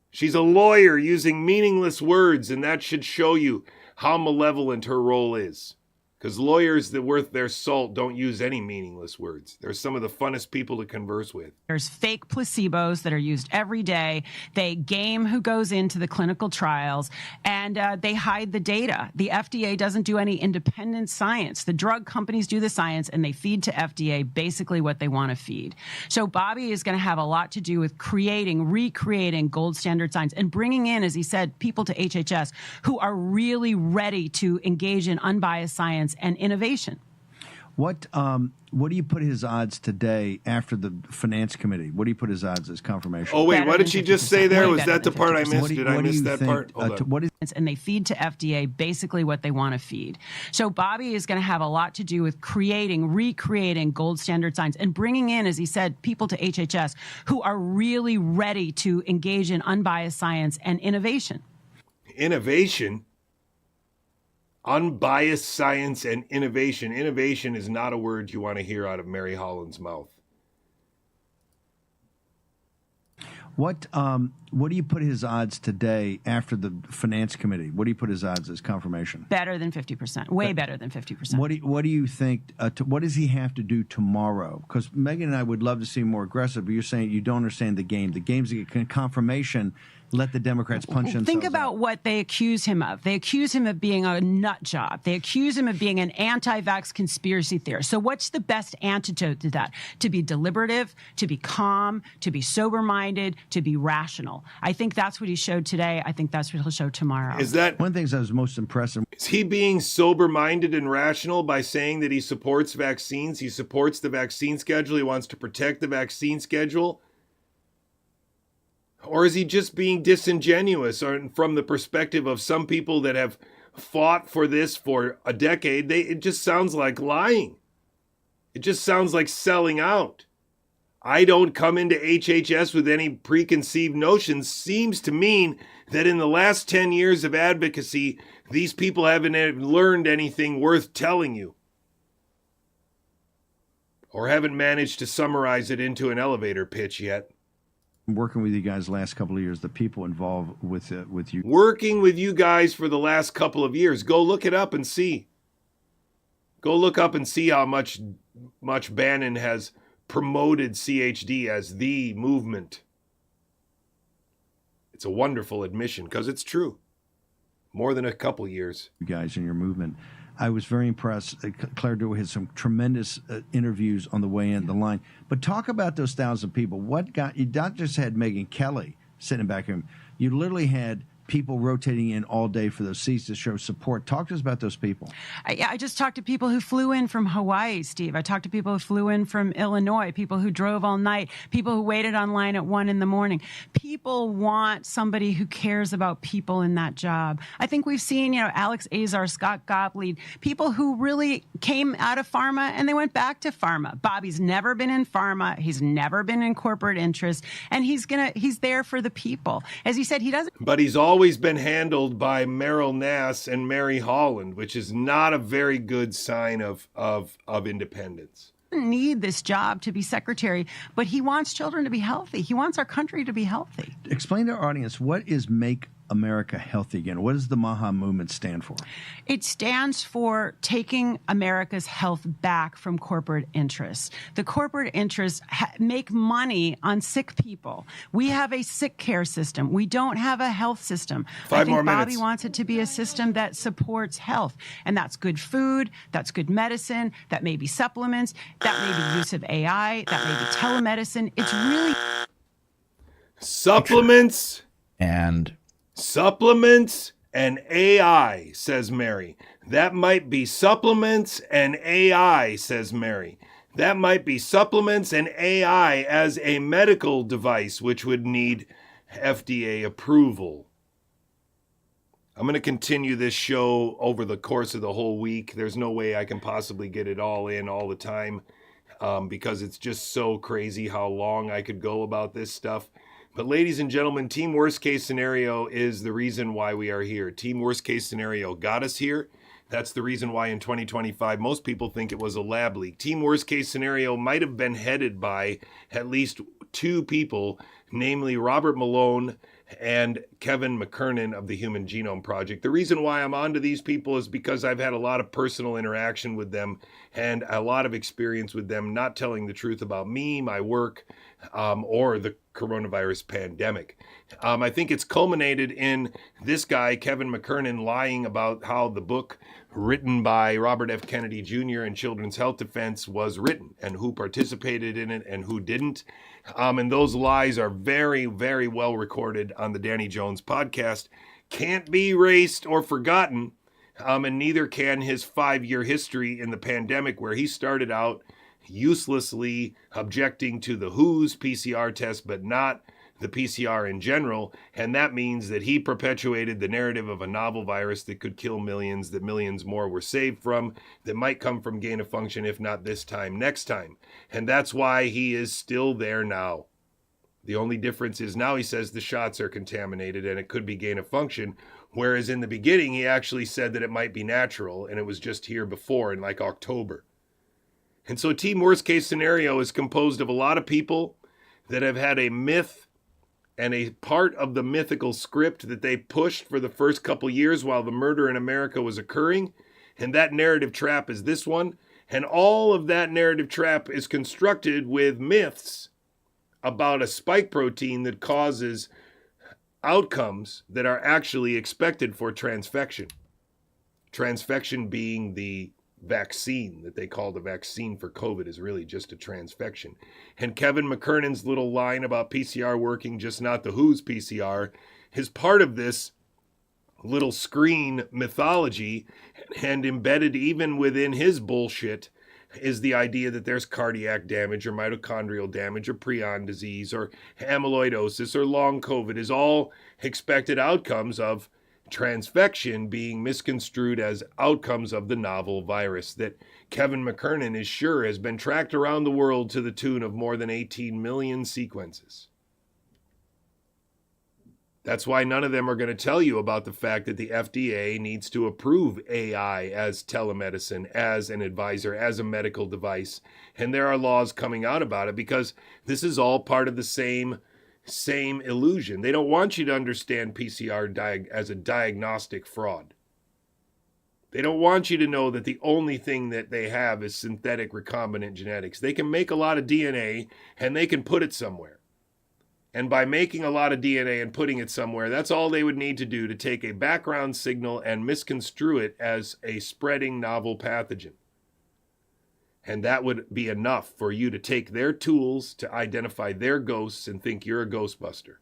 She's a lawyer using meaningless words, and that should show you how malevolent her role is. Because lawyers that worth their salt don't use any meaningless words. They're some of the funnest people to converse with. There's fake placebos that are used every day. They game who goes into the clinical trials, and they hide the data. The FDA doesn't do any independent science. The drug companies do the science, and they feed to FDA basically what they want to feed. So Bobby is going to have a lot to do with recreating gold standard science and bringing in, as he said, people to HHS who are really ready to engage in unbiased science and innovation. What do you put his odds today after the finance committee? What do you put his odds as confirmation? Oh, wait, what did she just say there? Was that the part I missed? Did I miss that part? And they feed to FDA basically what they want to feed. So Bobby is going to have a lot to do with recreating gold standard science and bringing in, as he said, people to HHS who are really ready to engage in unbiased science and innovation. Innovation? Unbiased science and innovation. Innovation is not a word you want to hear out of Mary Holland's mouth. What do you put his odds today after the finance committee? What do you put his odds as confirmation? Better than 50%, way better than 50%. What do you think? What does he have to do tomorrow? Because Megan and I would love to see him more aggressive, but you're saying you don't understand the game. The game's a confirmation. Let the Democrats punch themselves Think about out. what they accuse him of. They accuse him of being a nut job. They accuse him of being an anti-vax conspiracy theorist. So what's the best antidote to that? To be deliberative, to be calm, to be sober-minded, to be rational. I think that's what he showed today. I think that's what he'll show tomorrow. Is that one of the things I was most impressed with? Is he being sober-minded and rational by saying that he supports vaccines? He supports the vaccine schedule. He wants to protect the vaccine schedule. Or is he just being disingenuous from the perspective of some people that have fought for this for a decade? It just sounds like lying. It just sounds like selling out. I don't come into HHS with any preconceived notions seems to mean that in the last 10 years of advocacy, these people haven't learned anything worth telling you. Or haven't managed to summarize it into an elevator pitch yet. Working with you guys the last couple of years, the people involved with you. Working with you guys for the last couple of years. Go look it up and see. Go look up and see how much Bannon has promoted CHD as the movement. It's a wonderful admission because it's true. More than a couple years. You guys in your movement. I was very impressed. Claire Dewey had some tremendous interviews on the way in the line. But talk about those 1,000 people. What got you? Not just had Megyn Kelly sitting back here. You literally had people rotating in all day for those seats to show support. Talk to us about those people. I just talked to people who flew in from Hawaii, Steve. I talked to people who flew in from Illinois, people who drove all night, people who waited online at 1 a.m. People want somebody who cares about people in that job. I think we've seen, Alex Azar, Scott Gottlieb, people who really came out of pharma and they went back to pharma. Bobby's never been in pharma. He's never been in corporate interest, and he's there for the people. As he said, he doesn't. But he's always been handled by Meryl Nass and Mary Holland, which is not a very good sign of independence. Need this job to be secretary, but he wants children to be healthy. He wants our country to be healthy. Explain to our audience, what is Make America Healthy Again? What does the MAHA movement stand for? It stands for taking America's health back from corporate interests. The corporate interests make money on sick people. We have a sick care system. We don't have a health system. I think Bobby wants it to be a system that supports health. And that's good food, that's good medicine, that may be supplements, that may be use of AI, that may be telemedicine. It's really... Supplements and AI, says Mary. That might be supplements and AI, says Mary. That might be supplements and AI as a medical device, which would need FDA approval. I'm going to continue this show over the course of the whole week. There's no way I can possibly get it all in all the time because it's just so crazy how long I could go about this stuff. But ladies and gentlemen, Team Worst Case Scenario is the reason why we are here. Team Worst Case Scenario got us here. That's the reason why in 2025, most people think it was a lab leak. Team Worst Case Scenario might have been headed by at least two people, namely Robert Malone and Kevin McKernan of the Human Genome Project. The reason why I'm on to these people is because I've had a lot of personal interaction with them and a lot of experience with them not telling the truth about me, my work, or the coronavirus pandemic. I think it's culminated in this guy, Kevin McKernan, lying about how the book written by Robert F. Kennedy Jr. and Children's Health Defense was written and who participated in it and who didn't. And those lies are very, very well recorded on the Danny Jones podcast. Can't be erased or forgotten. And neither can his 5-year history in the pandemic, where he started out uselessly objecting to the WHO's PCR test, but not the PCR in general. And that means that he perpetuated the narrative of a novel virus that could kill millions, that millions more were saved from, that might come from gain of function, if not this time, next time. And that's why he is still there now. The only difference is now he says the shots are contaminated and it could be gain of function, whereas in the beginning he actually said that it might be natural and it was just here before in like October. And so Team Worst Case Scenario is composed of a lot of people that have had a myth and a part of the mythical script that they pushed for the first couple years while the murder in America was occurring. And that narrative trap is this one. And all of that narrative trap is constructed with myths about a spike protein that causes outcomes that are actually expected for transfection. Transfection being the vaccine that they call the vaccine for COVID is really just a transfection. And Kevin McKernan's little line about PCR working, just not the WHO's PCR, is part of this little screen mythology, and embedded even within his bullshit is the idea that there's cardiac damage or mitochondrial damage or prion disease or amyloidosis or long COVID is all expected outcomes of transfection being misconstrued as outcomes of the novel virus that Kevin McKernan is sure has been tracked around the world to the tune of more than 18 million sequences. That's why none of them are going to tell you about the fact that the FDA needs to approve AI as telemedicine, as an advisor, as a medical device. And there are laws coming out about it because this is all part of the same illusion. They don't want you to understand PCR as a diagnostic fraud. They don't want you to know that the only thing that they have is synthetic recombinant genetics. They can make a lot of DNA and they can put it somewhere. And by making a lot of DNA and putting it somewhere, that's all they would need to do to take a background signal and misconstrue it as a spreading novel pathogen. And that would be enough for you to take their tools to identify their ghosts and think you're a ghostbuster.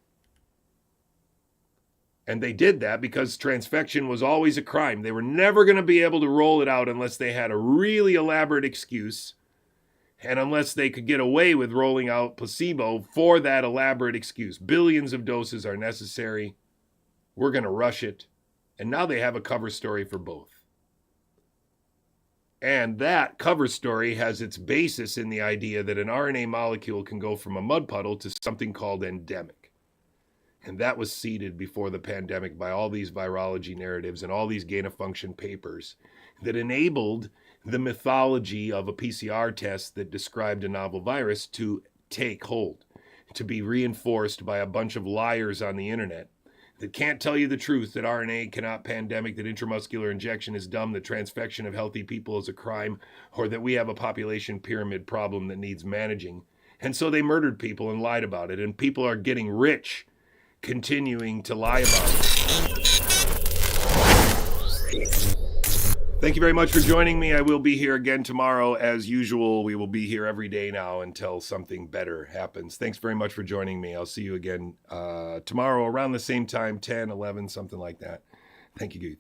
And they did that because transfection was always a crime. They were never going to be able to roll it out unless they had a really elaborate excuse. And unless they could get away with rolling out placebo for that elaborate excuse. Billions of doses are necessary. We're going to rush it. And now they have a cover story for both. And that cover story has its basis in the idea that an RNA molecule can go from a mud puddle to something called endemic. And that was seeded before the pandemic by all these virology narratives and all these gain-of-function papers that enabled the mythology of a PCR test that described a novel virus to take hold, to be reinforced by a bunch of liars on the internet that can't tell you the truth, that RNA cannot pandemic, that intramuscular injection is dumb, that transfection of healthy people is a crime, or that we have a population pyramid problem that needs managing. And so they murdered people and lied about it, and people are getting rich continuing to lie about it. Thank you very much for joining me. I will be here again tomorrow. As usual, we will be here every day now until something better happens. Thanks very much for joining me. I'll see you again tomorrow around the same time, 10, 11, something like that. Thank you.